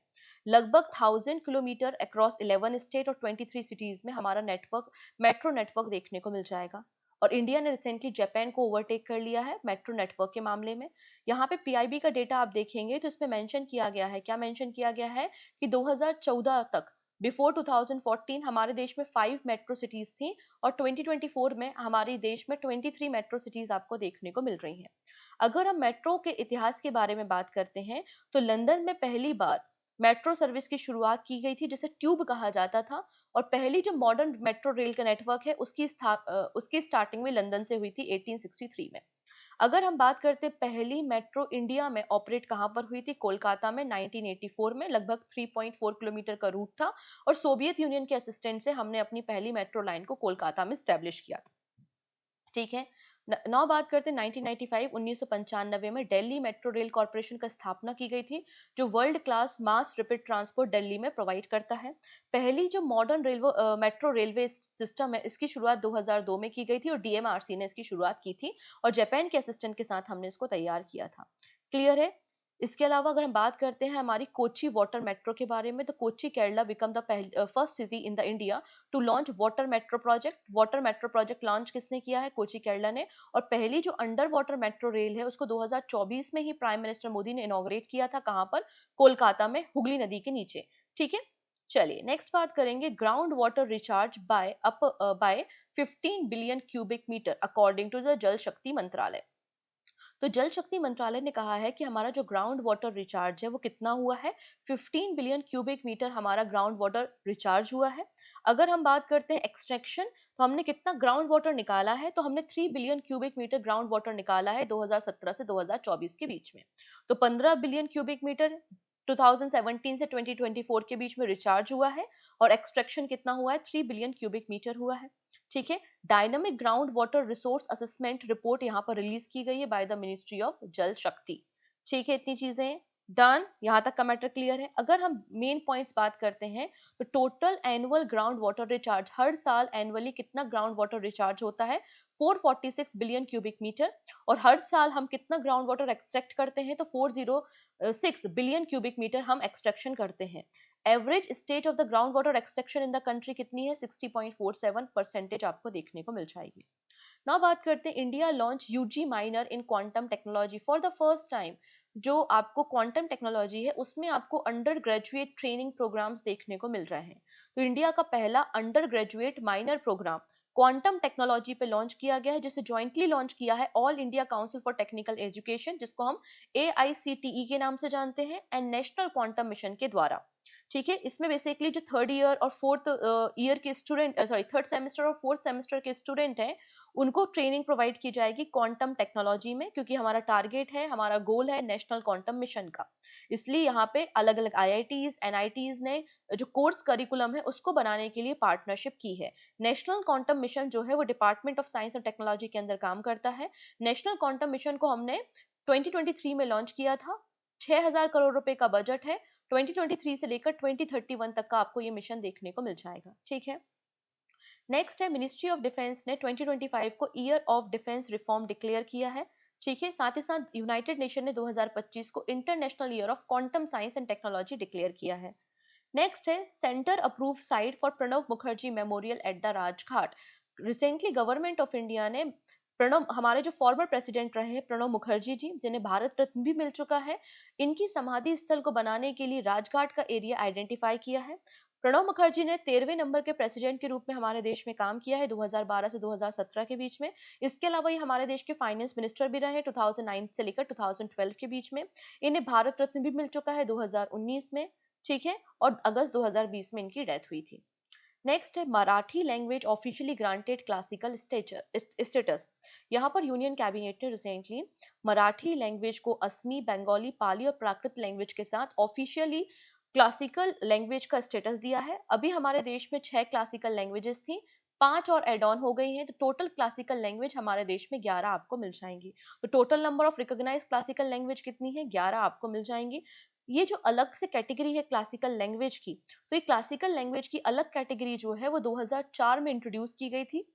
लगभग 1000 किलोमीटर अक्रॉस 11 स्टेट और 23 सिटीज में हमारा नेटवर्क, मेट्रो नेटवर्क देखने को मिल जाएगा। और इंडिया ने रिसेंटली जापान को ओवरटेक कर लिया है मेट्रो नेटवर्क के मामले में। यहाँ पे PIB का डेटा आप देखेंगे तो इसमें मेंशन किया गया है, क्या मेंशन किया गया है कि 2014 तक, बिफोर 2014 हमारे देश में 5 मेट्रो सिटीज थी और 2024 में हमारे देश में 23 मेट्रो सिटीज आपको देखने को मिल रही हैं। अगर हम मेट्रो के इतिहास के बारे में बात करते हैं तो लंदन में पहली बार मेट्रो सर्विस की शुरुआत की गई थी, जिसे ट्यूब कहा जाता था। और पहली जो मॉडर्न मेट्रो रेल का नेटवर्क है उसकी स्टार्टिंग में लंदन से हुई थी 1863 में। अगर हम बात करते हैं पहली मेट्रो इंडिया में ऑपरेट कहाँ पर हुई थी, कोलकाता में 1984 में। लगभग 3.4 किलोमीटर का रूट था और सोवियत यूनियन के असिस्टेंट से हमने अपनी पहली मेट्रो लाइन को कोलकाता में स्टैब्लिश किया था। ठीक है, नौ बात करते हैं 1995 1995 में दिल्ली मेट्रो रेल कॉर्पोरेशन का स्थापना की गई थी, जो world class mass rapid transport Delhi में प्रोवाइड करता है। पहली जो modern railway metro railway system है इसकी शुरुआत 2002 में की गई थी और DMRC ने इसकी शुरुआत की थी और जापान के असिस्टेंट के साथ हमने इसको तैयार किया था। क्लियर है। इसके अलावा अगर हम बात करते हैं हमारी कोची वाटर मेट्रो के बारे में, तो Kochi Kerala become the first city in the India to launch water metro project. Water metro project launch किसने किया है, कोची केरला ने। और पहली जो अंडर वाटर मेट्रो रेल है उसको 2024 में ही प्राइम मिनिस्टर मोदी ने इनॉग्रेट किया था, कहां पर, कोलकाता में, हुगली नदी के नीचे। ठीक है, चलिए नेक्स्ट बात करेंगे, ground water recharge by 15 billion cubic meter according to the Jal Shakti मंत्रालय। तो जल शक्ति मंत्रालय ने कहा है कि हमारा जो ग्राउंड वाटर रिचार्ज है वो कितना हुआ है, 15 बिलियन क्यूबिक मीटर हमारा ग्राउंड वाटर रिचार्ज हुआ है। अगर हम बात करते हैं एक्सट्रैक्शन, तो हमने कितना ग्राउंड वाटर निकाला है, तो हमने 3 billion cubic meter ground water निकाला है 2017 से 2024 के बीच में। तो 15 बिलियन क्यूबिक मीटर 2017 से 2024 के बीच में रिचार्ज हुआ है और एक्सट्रैक्शन कितना हुआ है, 3 बिलियन क्यूबिक मीटर हुआ है। ठीक है, dynamic ground water resource assessment report यहाँ पर रिलीज की गई है बाय द मिनिस्ट्री ऑफ जल शक्ति। ठीक है, इतनी चीजें डन, यहाँ तक का मैटर क्लियर है। अगर हम मेन पॉइंट्स बात करते हैं तो total annual ground water recharge, हर साल एनुअली कितना ग्राउंड वाटर रिचार्ज होता है, 446 बिलियन क्यूबिक मीटर। और हर साल हम कितना ग्राउंड वाटर एक्सट्रैक्ट करते हैं, तो 406 बिलियन क्यूबिक मीटर हम एक्सट्रैक्शन करते हैं। Average stage of the ground water extraction in the country कितनी है, 60.47% आपको देखने को मिल जाएगी। नाउ बात करते हैं, India launch UG minor in quantum technology for the first time. जो आपको क्वांटम टेक्नोलॉजी है उसमें आपको अंडर ग्रेजुएट ट्रेनिंग प्रोग्राम्स देखने को मिल रहे हैं। तो इंडिया का पहला undergraduate minor program quantum technology पे लॉन्च किया गया है, जिसे ज्वाइंटली लॉन्च किया है all India council for technical education, जिसको हम AICTE के नाम से जानते हैं, एंड नेशनल क्वांटम मिशन के द्वारा। ठीक है, इसमें बेसिकली जो थर्ड ईयर और फोर्थ ईयर के स्टूडेंट, सॉरी थर्ड सेमेस्टर और फोर्थ सेमेस्टर के स्टूडेंट हैं, उनको ट्रेनिंग प्रोवाइड की जाएगी क्वांटम टेक्नोलॉजी में, क्योंकि हमारा टारगेट है, हमारा गोल है नेशनल क्वांटम मिशन का। इसलिए यहाँ पे अलग अलग IITs NITs ने जो कोर्स करिकुलम है उसको बनाने के लिए पार्टनरशिप की है। नेशनल क्वांटम मिशन जो है वो डिपार्टमेंट ऑफ साइंस और टेक्नोलॉजी के अंदर काम करता है। नेशनल क्वांटम मिशन को हमने 2023 में लॉन्च किया था। 6000 करोड़ रुपए का बजट है। 2023 से लेकर 2031 तक का आपको ये मिशन देखने को मिल जाएगा। ठीक है, नेक्स्ट है, मिनिस्ट्री ऑफ डिफेंस ने 2025 को year of defence reform declare किया है। ठीक है, साथ ही साथ यूनाइटेड नेशन ने 2025 को international year of quantum science and technology declare किया है। नेक्स्ट है, centre approve site for Pranab Mukherjee memorial at the Rajghat. Recently government of India ने प्रणब, हमारे जो फॉर्मर प्रेसिडेंट रहे हैं प्रणब मुखर्जी जी, जिन्हें भारत रत्न भी मिल चुका है, इनकी समाधि स्थल को बनाने के लिए राजघाट का एरिया आइडेंटिफाई किया है। प्रणब मुखर्जी ने 13वें नंबर के प्रेसिडेंट के रूप में हमारे देश में काम किया है 2012 से 2017 के बीच में। इसके अलावा ये हमारे देश के फाइनेंस मिनिस्टर भी रहे 2009 से लेकर 2012 के बीच में। इन्हें भारत रत्न भी मिल चुका है 2019 में। ठीक है, और अगस्त 2020 में इनकी डेथ हुई थी। नेक्स्ट है, Marathi language officially granted classical status. यहाँ पर यूनियन कैबिनेट ने रिसेंटली मराठी लैंग्वेज को असमी, बंगाली, पाली और प्राकृत लैंग्वेज के साथ ऑफिशियली क्लासिकल लैंग्वेज का स्टेटस दिया है। अभी हमारे देश में 6 क्लासिकल लैंग्वेजेस थी, 5 और एड ऑन हो गई हैं, तो टोटल क्लासिकल लैंग्वेज हमारे देश में 11 आपको मिल जाएंगी। तो total number of recognised classical language कितनी है, 11 आपको मिल जाएंगी। ये जो अलग से कैटेगरी है क्लासिकल लैंग्वेज की, तो ये क्लासिकल लैंग्वेज की अलग कैटेगरी जो है वो 2004 में इंट्रोड्यूस की गई थी।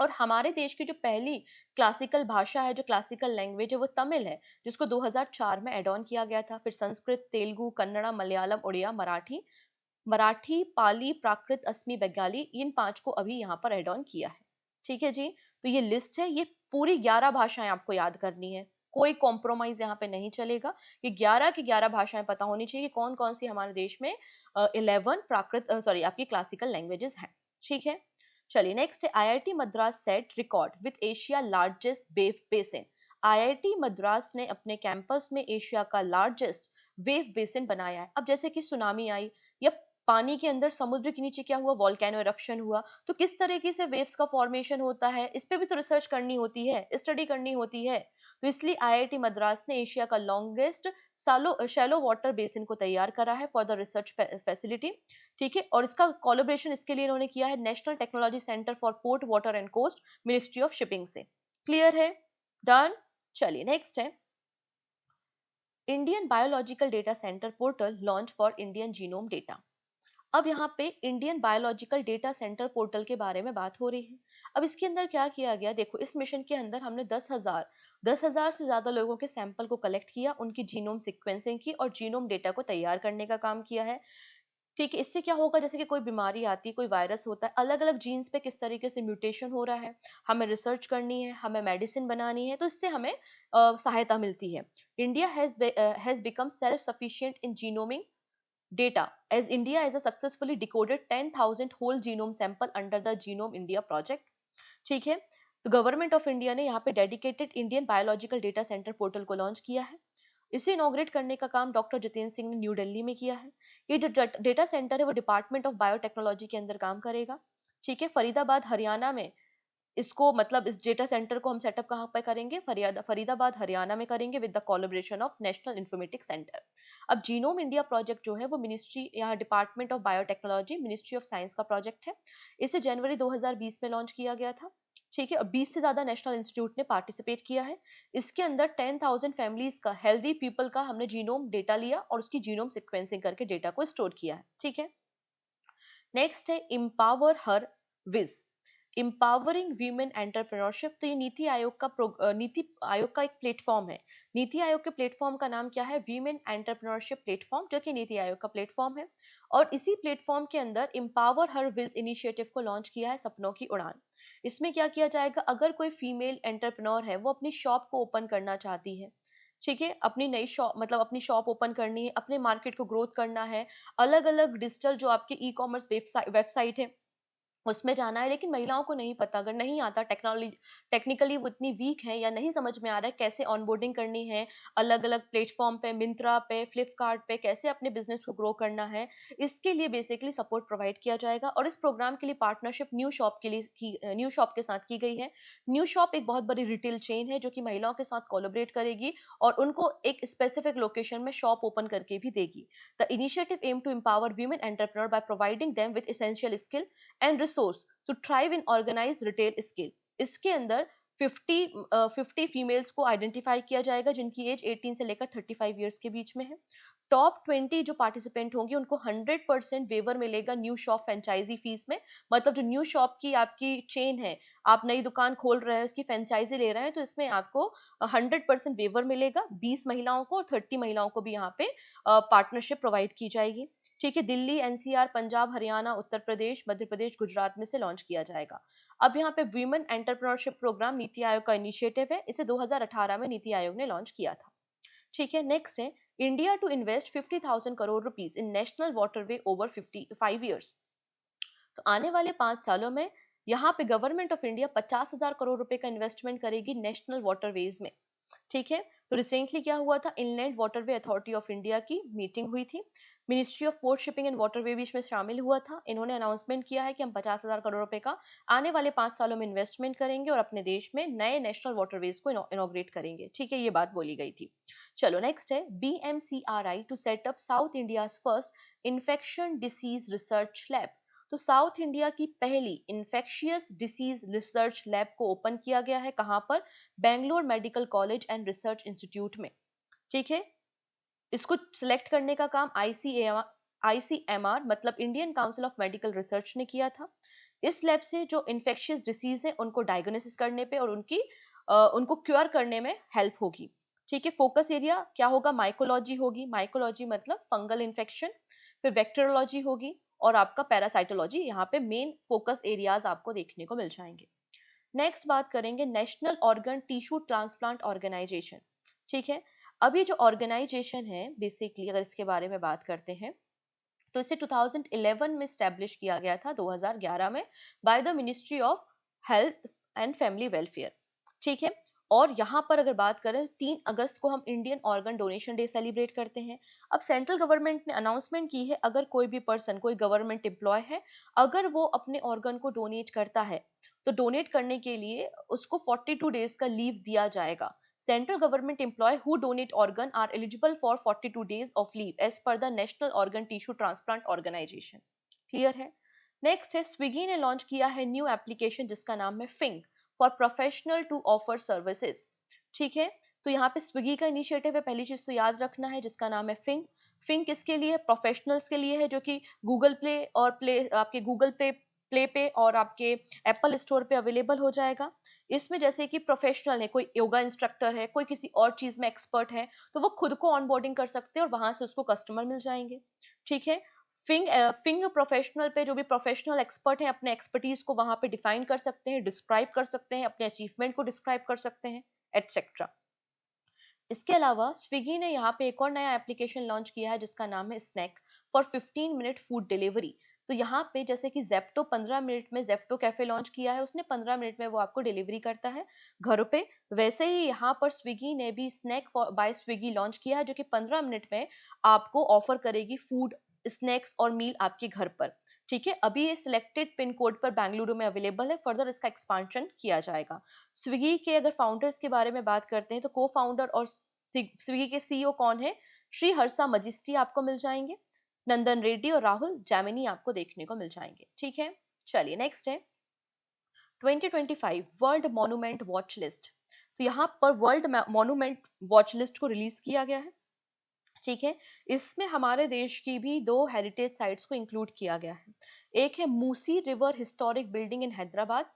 और हमारे देश की जो पहली क्लासिकल भाषा है, जो क्लासिकल लैंग्वेज है, वो तमिल है, जिसको 2004 में एड ऑन किया गया था। फिर संस्कृत, तेलुगु, कन्नड़ा, मलयालम, उड़िया, मराठी, पाली, प्राकृत, असमी, बंगाली, इन 5 को अभी यहाँ पर एड ऑन किया है। ठीक है जी, तो ये लिस्ट है, ये पूरी 11 भाषाएं आपको याद करनी है, कोई कॉम्प्रोमाइज यहाँ पे नहीं चलेगा। ये 11 की 11 भाषाएं पता होनी चाहिए कि कौन कौन सी हमारे देश में 11 प्राकृत सॉरी आपकी क्लासिकल लैंग्वेजेस हैं। ठीक है, चलिए नेक्स्ट है, IIT Madras set record with Asia largest wave basin. IIT Madras ने अपने कैंपस में एशिया का लार्जेस्ट वेव बेसिन बनाया है। अब जैसे कि सुनामी आई या पानी के अंदर समुद्र के नीचे क्या हुआ, वोल्केनो इरप्शन हुआ, तो किस तरीके से वेव्स का फॉर्मेशन होता है, इस पे भी तो रिसर्च करनी होती है, स्टडी करनी होती है। तो इसलिए IIT मद्रास ने एशिया का लॉन्गेस्ट शैलो वाटर बेसिन को तैयार करा है फॉर द रिसर्च फैसिलिटी। ठीक है, और इसका कोलैबोरेशन इसके लिए इन्होंने किया है national technology centre for port water and coast, ministry of shipping से। क्लियर है, डन। चलिए नेक्स्ट है, Indian biological data centre portal launch for Indian genome data. अब यहाँ पे Indian biological data centre portal के बारे में बात हो रही है। अब इसके अंदर क्या किया गया, देखो इस मिशन के अंदर हमने 10,000 से ज्यादा लोगों के सैंपल को कलेक्ट किया, उनकी जीनोम सीक्वेंसिंग की और जीनोम डेटा को तैयार करने का काम किया है। ठीक है, इससे क्या होगा, जैसे कि कोई बीमारी आती है, कोई वायरस होता है, अलग अलग जीन्स पे किस तरीके से म्यूटेशन हो रहा है, हमें रिसर्च करनी है, हमें मेडिसिन बनानी है, तो इससे हमें सहायता मिलती है। India has become self sufficient in genoming data as India has successfully decoded 10,000 whole genome sample under the Genome India project। ठीक है, तो गवर्नमेंट ऑफ इंडिया ने यहाँ पे dedicated Indian biological data centre portal को लॉन्च किया है। इसे इनॉग्रेट करने का काम डॉक्टर जितेंद्र सिंह ने न्यू दिल्ली में किया है। ये जो डेटा सेंटर है वो डिपार्टमेंट ऑफ बायोटेक्नोलॉजी के अंदर काम करेगा। ठीक है, फरीदाबाद हरियाणा में इसको, मतलब इस डेटा सेंटर को हम सेटअप कहाँ पे करेंगे, फरीदाबाद हरियाणा में करेंगे with the collaboration of national informatics centre. अब जीनोम इंडिया प्रोजेक्ट जो है वो मिनिस्ट्री, यहाँ department of biotechnology, ministry of science का प्रोजेक्ट है। इसे जनवरी 2020 में लॉन्च किया गया था। ठीक है, और 20 से ज्यादा नेशनल इंस्टीट्यूट ने पार्टिसिपेट किया है। इसके अंदर 10,000 फैमिलीज का, हेल्दी पीपल का हमने जीनोम डेटा लिया और उसकी जीनोम सिक्वेंसिंग करके डेटा को स्टोर किया है। ठीक है, नेक्स्ट है, एम्पावर हर विज। एम्पावरिंग वीमेन एंटरप्रेन्योरशिप, तो ये नीति आयोग का एक प्लेटफॉर्म है। नीति आयोग के प्लेटफॉर्म का नाम क्या है? वीमेन एंटरप्रेन्योरशिप प्लेटफॉर्म, जो कि नीति आयोग का प्लेटफॉर्म है। और इसी प्लेटफॉर्म के अंदर एम्पावर हर विज इनिशिएटिव को लॉन्च किया है, सपनों की उड़ान। इसमें क्या किया जाएगा? अगर कोई फीमेल एंटरप्रेन्योर है, वो अपनी शॉप को ओपन करना चाहती है, ठीक है, अपनी नई शॉप मतलब अपनी शॉप ओपन करनी है, अपने मार्केट को ग्रोथ करना है, अलग अलग डिजिटल जो आपके ई कॉमर्स वेबसाइट है उसमें जाना है, लेकिन महिलाओं को नहीं पता, अगर नहीं आता, टेक्निकली वो इतनी वीक है या नहीं समझ में आ रहा है कैसे ऑनबोर्डिंग करनी है, अलग अलग प्लेटफॉर्म पे, मिंत्रा पे, फ्लिपकार्ट पे कैसे अपने बिजनेस को ग्रो करना है, इसके लिए बेसिकली सपोर्ट प्रोवाइड किया जाएगा। और इस प्रोग्राम के लिए पार्टनरशिप न्यू शॉप के साथ की गई है। न्यू शॉप एक बहुत बड़ी रिटेल चेन है जो कि महिलाओं के साथ कोलैबोरेट करेगी और उनको एक स्पेसिफिक लोकेशन में शॉप ओपन करके भी देगी। The initiative aim to empower women entrepreneur by providing them with essential skill and resource to thrive in organise retail skill. इसके अंदर 50 फीमेल्स को आइडेंटिफाई किया जाएगा जिनकी एज 18 से लेकर 35 ईयर्स के बीच में है। टॉप 20 जो पार्टिसिपेंट होंगे उनको 100% वेवर मिलेगा न्यू शॉप फ्रेंचाइजी फीस में। मतलब जो न्यू शॉप की आपकी चेन है, आप नई दुकान खोल रहे हैं, उसकी फ्रेंचाइजी ले रहे हैं, तो इसमें आपको 100% वेवर मिलेगा। 20 महिलाओं को और 30 महिलाओं को भी यहाँ पे पार्टनरशिप प्रोवाइड की जाएगी। ठीक है, दिल्ली, एनसीआर, पंजाब, हरियाणा, उत्तर प्रदेश, मध्य प्रदेश, गुजरात में से लॉन्च किया जाएगा। अब यहाँ पे women entrepreneurship programme NITI Aayog का इनिशिएटिव है। इसे 2018 में नीति आयोग ने लॉन्च किया था। ठीक है, नेक्स्ट है India to invest 50,000 crore rupees in national waterway over 55 years. तो आने वाले 5 सालों में यहाँ पे गवर्नमेंट ऑफ इंडिया 50,000 करोड़ रुपए का इन्वेस्टमेंट करेगी नेशनल वाटरवेज में। ठीक है, तो रिसेंटली क्या हुआ था? Inland waterway authority of India की मीटिंग हुई थी। Ministry of port shipping and waterway भी इसमें शामिल हुआ था। इन्होंने अनाउंसमेंट किया है कि हम 50,000 करोड़ रुपए का आने वाले 5 सालों में इन्वेस्टमेंट करेंगे और अपने देश में नए नेशनल वाटरवेज को इनॉग्रेट करेंगे। ठीक है, ये बात बोली गई थी। चलो नेक्स्ट है BMCRI to set up south India first infection disease research lab. तो साउथ इंडिया की पहली इन्फेक्शियस डिसीज रिसर्च लैब को ओपन किया गया है। कहां पर? Bangalore medical college and research institute में। ठीक है, इसको सिलेक्ट करने का काम ICMR मतलब Indian council of medical research ने किया था। इस लैब से जो इन्फेक्शियस डिसीज है उनको डायग्नोसिस करने पे और उनको क्योर करने में हेल्प होगी। ठीक है, फोकस एरिया क्या होगा? माइकोलॉजी होगी। माइकोलॉजी मतलब फंगल इन्फेक्शन। फिर वेक्टरोलॉजी होगी और आपका पैरासाइटोलॉजी। यहाँ पे मेन फोकस एरियाज आपको देखने को मिल जाएंगे। नेक्स्ट बात करेंगे national organ tissue transplant organisation. ठीक है, अब ये जो ऑर्गेनाइजेशन है बेसिकली अगर इसके बारे में बात करते हैं तो इसे 2011 में स्टैब्लिश किया गया था, 2011 में, by the ministry of health and family welfare. ठीक है, और यहाँ पर अगर बात करें 3 अगस्त को हम Indian organ donation day celebrate करते हैं। अब सेंट्रल गवर्नमेंट ने अनाउंसमेंट की है अगर कोई भी पर्सन, कोई गवर्नमेंट एम्प्लॉय है, अगर वो अपने ऑर्गन को डोनेट करता है तो डोनेट करने के लिए उसको 42 डेज का लीव दिया जाएगा। Central government employee who donate organ are eligible for 42 days of leave as per the National Organ Tissue Transplant Organization. Clear है? नेक्स्ट है स्विगी ने लॉन्च किया है न्यू एप्लीकेशन जिसका नाम है Pyng for professional to offer services. ठीक है, तो यहाँ पे स्विगी का इनिशिएटिव है, पहली चीज तो याद रखना है, जिसका नाम है फिंग। फिंग किसके लिए है? प्रोफेशनल्स के लिए है, जो कि गूगल प्ले और आपके गूगल प्ले पे और आपके एप्पल स्टोर पे अवेलेबल हो जाएगा। इसमें जैसे कि प्रोफेशनल है, कोई योगा इंस्ट्रक्टर है, कोई किसी और चीज में एक्सपर्ट है, तो वो खुद को ऑनबोर्डिंग कर सकते हैं और वहां से उसको कस्टमर मिल जाएंगे। ठीक है, फिंग प्रोफेशनल पे जो भी प्रोफेशनल एक्सपर्ट है अपने एक्सपर्टीज को वहां पे डिफाइन कर सकते हैं, डिस्क्राइब कर सकते हैं, अपने अचीवमेंट को डिस्क्राइब कर सकते हैं, एटसेट्रा। इसके अलावा स्विगी ने यहाँ पे एक और नया एप्लीकेशन लॉन्च किया है जिसका नाम है snack for 15 minute food delivery. तो यहाँ पे जैसे कि जेप्टो 15 मिनट में जेप्टो कैफे लॉन्च किया है, उसने 15 मिनट में वो आपको डिलीवरी करता है घरों पे, वैसे ही यहाँ पर स्विगी ने भी स्नैक बाय स्विगी लॉन्च किया है जो कि 15 मिनट में आपको ऑफर करेगी फूड, स्नैक्स और मील आपके घर पर। ठीक है, अभी ये सिलेक्टेड पिन कोड पर बेंगलुरु में अवेलेबल है, फर्दर इसका एक्सपांशन किया जाएगा। स्विगी के अगर फाउंडर्स के बारे में बात करते हैं तो को फाउंडर और स्विगी के सीईओ कौन है? श्री हर्षा मजिस्ट्री आपको मिल जाएंगे, नंदन रेड्डी और राहुल जैमिनी आपको देखने को मिल जाएंगे। ठीक है, चलिए नेक्स्ट है 2025 वर्ल्ड मॉन्यूमेंट वॉच लिस्ट। तो यहाँ पर वर्ल्ड मॉन्यूमेंट वॉच लिस्ट को रिलीज किया गया है। ठीक है, इसमें हमारे देश की भी 2 हेरिटेज साइट्स को इंक्लूड किया गया है। एक है Musi river historic building in Hyderabad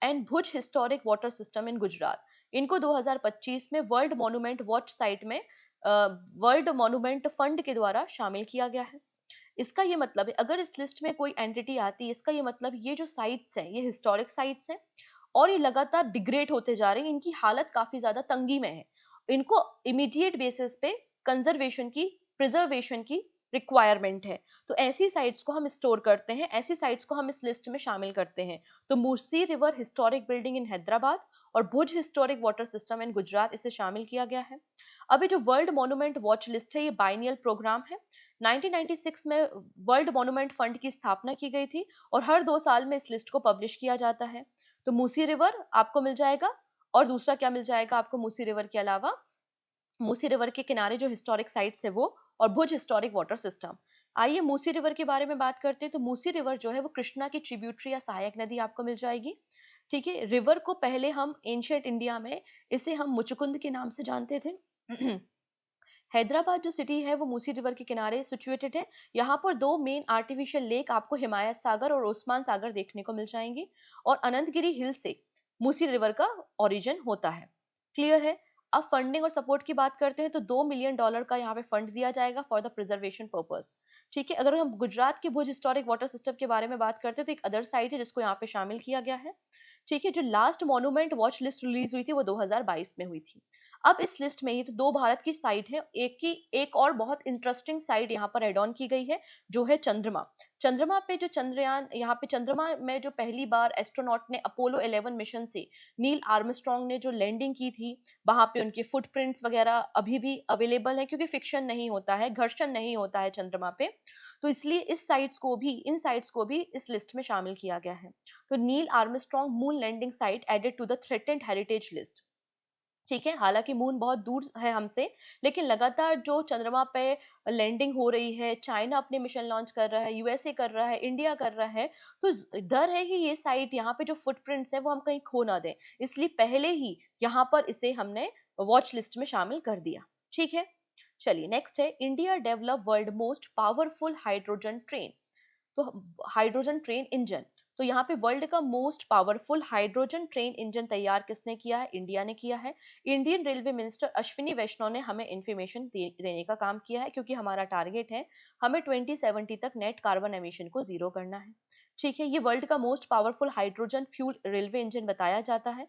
and Bhuj historic water system in Gujarat. इनको 2025 में वर्ल्ड मॉन्यूमेंट वॉच साइट में वर्ल्ड मॉन्यूमेंट फंड के द्वारा शामिल किया गया है। इसका ये मतलब है, अगर इस लिस्ट में कोई एंटिटी आती है, इसका ये मतलब ये जो साइट्स हैं ये हिस्टोरिक साइट्स हैं और ये लगातार डिग्रेड होते जा रहे हैं, इनकी हालत काफी ज्यादा तंगी में है, इनको इमीडिएट बेसिस पे कंजर्वेशन की, प्रिजर्वेशन की रिक्वायरमेंट है। तो ऐसी साइट्स को हम स्टोर करते हैं, ऐसी साइट्स को हम इस लिस्ट में शामिल करते हैं। तो Musi river historic building in Hyderabad और Bhuj historic water system in Gujarat, इसे शामिल किया गया है। अभी जो वर्ल्ड मॉन्यूमेंट वॉच लिस्ट है ये बाइनियल प्रोग्राम है। 1996 में वर्ल्ड मॉन्यूमेंट फंड की स्थापना की गई थी और हर 2 साल में इस लिस्ट को पब्लिश किया जाता है। तो मूसी रिवर आपको मिल जाएगा और दूसरा क्या मिल जाएगा आपको मूसी रिवर के अलावा, मूसी रिवर के किनारे जो हिस्टोरिक साइट्स है वो, और भुज हिस्टोरिक वाटर सिस्टम। आइए मूसी रिवर के बारे में बात करते हैं। तो मूसी रिवर जो है वो कृष्णा की ट्रिब्यूटरी या सहायक नदी आपको मिल जाएगी। ठीक है, रिवर को पहले हम एंशियंट इंडिया में इसे हम मुचुकुंद के नाम से जानते थे। हैदराबाद जो सिटी है वो मूसी रिवर के किनारे सिचुएटेड है। यहाँ पर 2 मेन आर्टिफिशियल लेक आपको हिमायत सागर और ओस्मान सागर देखने को मिल जाएंगे और अनंतगिरी हिल से मूसी रिवर का ओरिजिन होता है। क्लियर है। अब फंडिंग और सपोर्ट की बात करते हैं तो $2 मिलियन का यहाँ पे फंड दिया जाएगा फॉर द प्रिजर्वेशन पर्पस। ठीक है, अगर हम गुजरात के भुज हिस्टोरिक वाटर सिस्टम के बारे में बात करते हैं तो एक अदर साइट है जिसको यहाँ पे शामिल किया गया है। ठीक है, जो last monument watch list release हुई थी वो 2022 में हुई थी। अब इस लिस्ट में ये तो 2 भारत की साइट है, एक और बहुत इंटरेस्टिंग साइट यहाँ पर एड ऑन की गई है जो है चंद्रमा। चंद्रमा पे जो चंद्रयान, यहाँ पे चंद्रमा में जो पहली बार एस्ट्रोनॉट ने अपोलो 11 मिशन से नील आर्मस्ट्रॉन्ग ने जो लैंडिंग की थी, वहां पे उनके फुटप्रिंट्स वगैरह अभी भी अवेलेबल है, क्योंकि फिक्शन नहीं होता है, घर्षण नहीं होता है चंद्रमा पे। तो इसलिए इन साइट्स को भी इस लिस्ट में शामिल किया गया है। तो Neil Armstrong moon landing site added to the threatened heritage list. ठीक है, हालांकि मून बहुत दूर है हमसे, लेकिन लगातार जो चंद्रमा पे लैंडिंग हो रही है, चाइना अपने मिशन लॉन्च कर रहा है, यूएसए कर रहा है, इंडिया कर रहा है, तो डर है कि ये साइट यहाँ पे जो फुटप्रिंट्स है वो हम कहीं खो ना दें, इसलिए पहले ही यहाँ पर इसे हमने वॉच लिस्ट में शामिल कर दिया। ठीक है, चलिए नेक्स्ट है India develop world most powerful hydrogen train. तो हाइड्रोजन ट्रेन इंजन, तो यहाँ पे वर्ल्ड का most powerful hydrogen train engine तैयार किसने किया है? इंडिया ने किया है। इंडियन रेलवे मिनिस्टर अश्विनी वैष्णव ने हमें इंफॉर्मेशन देने का काम किया है, क्योंकि हमारा टारगेट है हमें 2070 तक नेट कार्बन एमिशन को जीरो करना है। ठीक है, ये वर्ल्ड का most powerful hydrogen fuel railway engine बताया जाता है।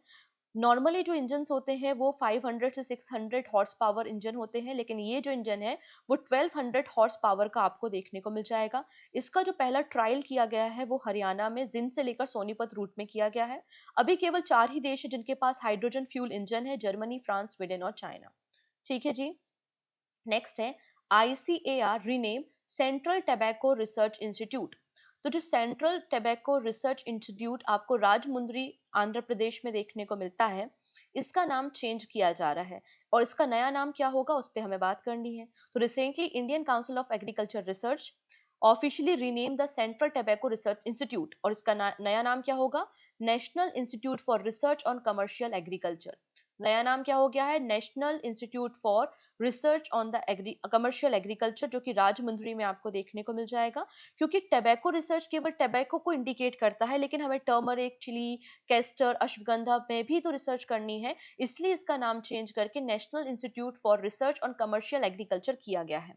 नॉर्मली जो इंजन्स होते हैं वो 500 से 600 हॉर्स पावर इंजन होते हैं, लेकिन ये जो इंजन है वो 1200 हॉर्स पावर का आपको देखने को मिल जाएगा। इसका जो पहला ट्रायल किया गया है वो हरियाणा में जिंद से लेकर सोनीपत रूट में किया गया है। अभी केवल 4 ही देश है जिनके पास हाइड्रोजन फ्यूल इंजन है, जर्मनी, फ्रांस, स्वीडन और चाइना। ठीक है जी। नेक्स्ट है ICAR rename central tobacco research institute. तो जो सेंट्रल टैबैको रिसर्च इंस्टीट्यूट आपको राजमुंद्री आंध्र प्रदेश में देखने को मिलता है, इसका नाम चेंज किया जा रहा है और इसका नया नाम क्या होगा उस पर हमें बात करनी है। तो recently Indian council of agriculture research officially rename the central tobacco research institute, और इसका नया नाम क्या होगा? National institute for research on commercial agriculture. नया नाम क्या हो गया है? National institute for research on the commercial agriculture, जो कि राजमुंद्री में आपको देखने को मिल जाएगा। क्योंकि टैबैको रिसर्च केवल टैबैको को इंडिकेट करता है, लेकिन हमें टर्मरिक, चिली, कैस्टर, अश्वगंधा में भी तो रिसर्च करनी है, इसलिए इसका नाम चेंज करके national institute for research on commercial agriculture किया गया है।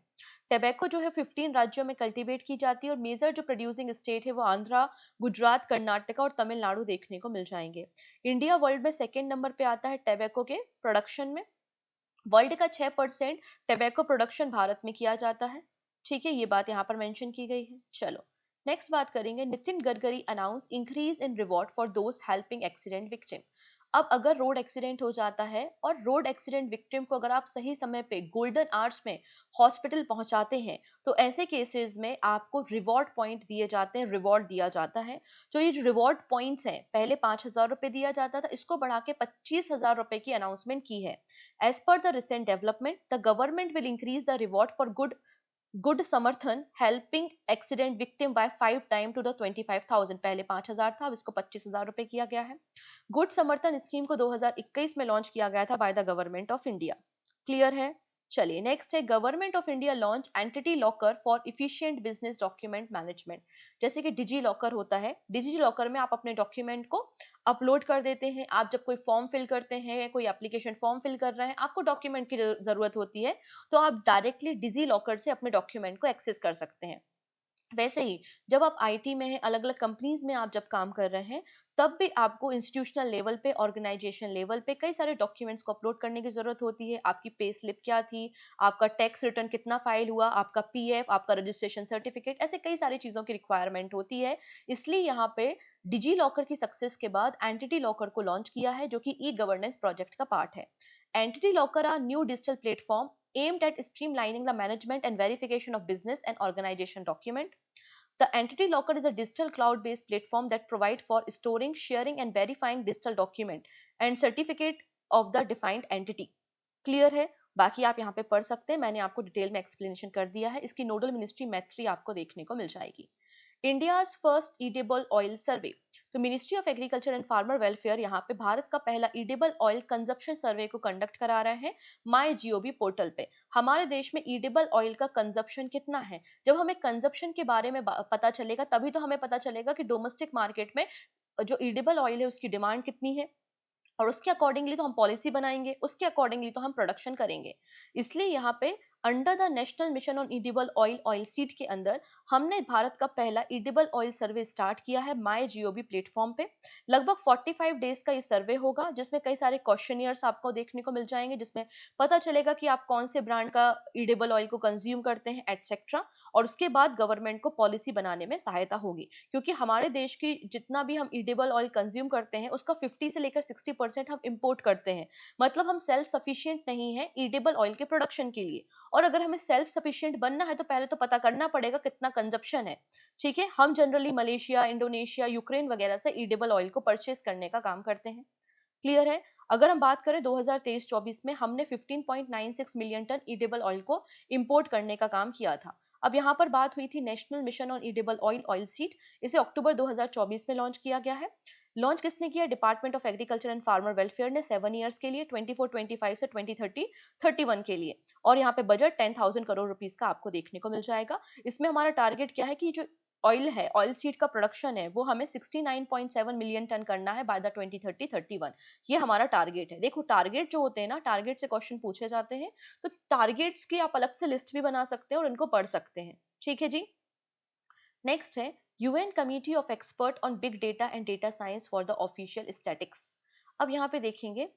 टैबैको जो है 15 राज्यों में कल्टीवेट की जाती है और मेजर जो प्रोड्यूसिंग स्टेट है वो आंध्रा, गुजरात, कर्नाटका और तमिलनाडु देखने को मिल जाएंगे। इंडिया वर्ल्ड में सेकेंड नंबर पे आता है टैबैको के प्रोडक्शन में। वर्ल्ड का 6% टबैको प्रोडक्शन भारत में किया जाता है। ठीक है, ये बात यहाँ पर मेंशन की गई है। चलो नेक्स्ट बात करेंगे। Nitin Gadkari announce increase in reward for those helping accident victim. अब अगर रोड एक्सीडेंट हो जाता है और रोड एक्सीडेंट विक्टिम को अगर आप सही समय पे गोल्डन आवर्स में हॉस्पिटल पहुंचाते हैं, तो ऐसे केसेस में आपको रिवॉर्ड पॉइंट दिए जाते हैं, रिवॉर्ड दिया जाता है। जो ये जो रिवॉर्ड पॉइंट्स हैं, पहले 5,000 रुपए दिया जाता था, इसको बढ़ा के 25,000 रुपए की अनाउंसमेंट की है। As per the recent development, the government will increase the reward for good समर्थन helping accident victim by 5 times to the 25,000। पहले 5,000 था, अब इसको 25,000 रुपए किया गया है। गुड समर्थन स्कीम को 2021 में लॉन्च किया गया था by the government of India. Clear है। चलिए नेक्स्ट है government of India launch entity locker for efficient business document management. जैसे कि डिजी लॉकर होता है, डिजी लॉकर में आप अपने डॉक्यूमेंट को अपलोड कर देते हैं। आप जब कोई फॉर्म फिल करते हैं, कोई एप्लीकेशन फॉर्म फिल कर रहे हैं, आपको डॉक्यूमेंट की जरूरत होती है, तो आप डायरेक्टली डिजी लॉकर से अपने डॉक्यूमेंट को एक्सेस कर सकते हैं। वैसे ही जब आप आईटी में हैं, अलग-अलग कंपनीज़ में आप जब काम कर रहे हैं, तब भी आपको इंस्टीट्यूशनल लेवल पे, ऑर्गेनाइजेशन लेवल पे कई सारे डॉक्यूमेंट्स को अपलोड करने की ज़रूरत होती है। आपकी पे स्लिप क्या थी, आपका टैक्स रिटर्न कितना फाइल हुआ, आपका पीएफ, आपका रजिस्ट्रेशन सर्टिफिकेट, ऐसे कई सारी चीज़ों की रिक्वायरमेंट होती है। इसलिए यहाँ पे डिजी लॉकर की सक्सेस के बाद एंटिटी लॉकर को लॉन्च किया है, जो कि ई गवर्नेंस प्रोजेक्ट का पार्ट है। Entity locker are new digital platform aimed at streamlining the management and verification of business and organization document. The Entity Locker is a digital cloud-based platform that provides for storing, sharing, and verifying digital document and certificate of the defined entity. Clear है? बाकी आप यहाँ पे पढ़ सकते हैं, मैंने आपको डिटेल में एक्सप्लेनेशन कर दिया है। इसकी नोडल मिनिस्ट्री मैत्री आपको देखने को मिल जाएगी। इंडियाज फर्स्ट ईडेबल ऑयल सर्वे, तो ministry of agriculture and farmer welfare यहाँ पे भारत का पहला ईडेबल ऑयल कंजप्शन सर्वे को कंडक्ट करा रहे हैं माई जीओवी पोर्टल पे। हमारे देश में ईडेबल ऑयल का कंजप्शन कितना है, जब हमें कंजप्शन के बारे में पता चलेगा, तभी तो हमें पता चलेगा कि डोमेस्टिक मार्केट में जो ईडेबल ऑयल है उसकी डिमांड कितनी है, और उसके अकॉर्डिंगली तो हम पॉलिसी बनाएंगे, उसके अकॉर्डिंगली तो हम प्रोडक्शन करेंगे। इसलिए यहाँ पे under the national mission on edible oil oil seed के अंदर हमने भारत का पहला ईडिबल ऑयल सर्वे स्टार्ट किया है माई जीओवी प्लेटफॉर्म पे। लगभग 45 डेज का ये सर्वे होगा, जिसमें कई सारे क्वेश्चनियर्स आपको देखने को मिल जाएंगे, जिसमें पता चलेगा कि आप कौन से ब्रांड का ईडिबल ऑयल को कंज्यूम करते हैं एटसेट्रा। और उसके बाद गवर्नमेंट को पॉलिसी बनाने में सहायता होगी, क्योंकि हमारे देश की जितना भी हम ईडेबल ऑयल कंज्यूम करते हैं उसका 50 से लेकर 60% हम इंपोर्ट करते हैं। मतलब हम सेल्फ सफिशिएंट नहीं है ईडेबल ऑयल के प्रोडक्शन के लिए। और अगर हमें सेल्फ सफिशिएंट बनना है तो पहले तो पता करना पड़ेगा कितना कंजप्शन है। ठीक है, हम जनरली मलेशिया, इंडोनेशिया, यूक्रेन वगैरह से ईडेबल ऑयल को परचेज करने का काम करते हैं। क्लियर है? अगर हम बात करें 2023-24 में हमने 15.96 मिलियन टन ईडेबल ऑयल को इंपोर्ट करने का काम किया था। अब यहाँ पर बात हुई थी national mission on edible oil oil seed, इसे अक्टूबर 2024 में लॉन्च किया गया है। लॉन्च किसने किया? Department of agriculture and farmer welfare ने 7 ईयर्स के लिए 24-25 से 2030-31 के लिए। और यहाँ पे बजट 10,000 करोड़ रुपीस का आपको देखने को मिल जाएगा। इसमें हमारा टारगेट क्या है कि जो ऑयल है, ऑयल सीड का प्रोडक्शन है, वो हमें 69.7 मिलियन टन करना है बाय द 2030-31। ये हमारा टारगेट है। देखो टारगेट जो होते हैं ना, टारगेट से क्वेश्चन पूछे जाते हैं, तो टारगेट्स की आप अलग से लिस्ट भी बना सकते हैं और इनको पढ़ सकते हैं। ठीक है जी। नेक्स्ट है UN committee of expert on big data and data science for the official statics. अब यहाँ पे देखेंगे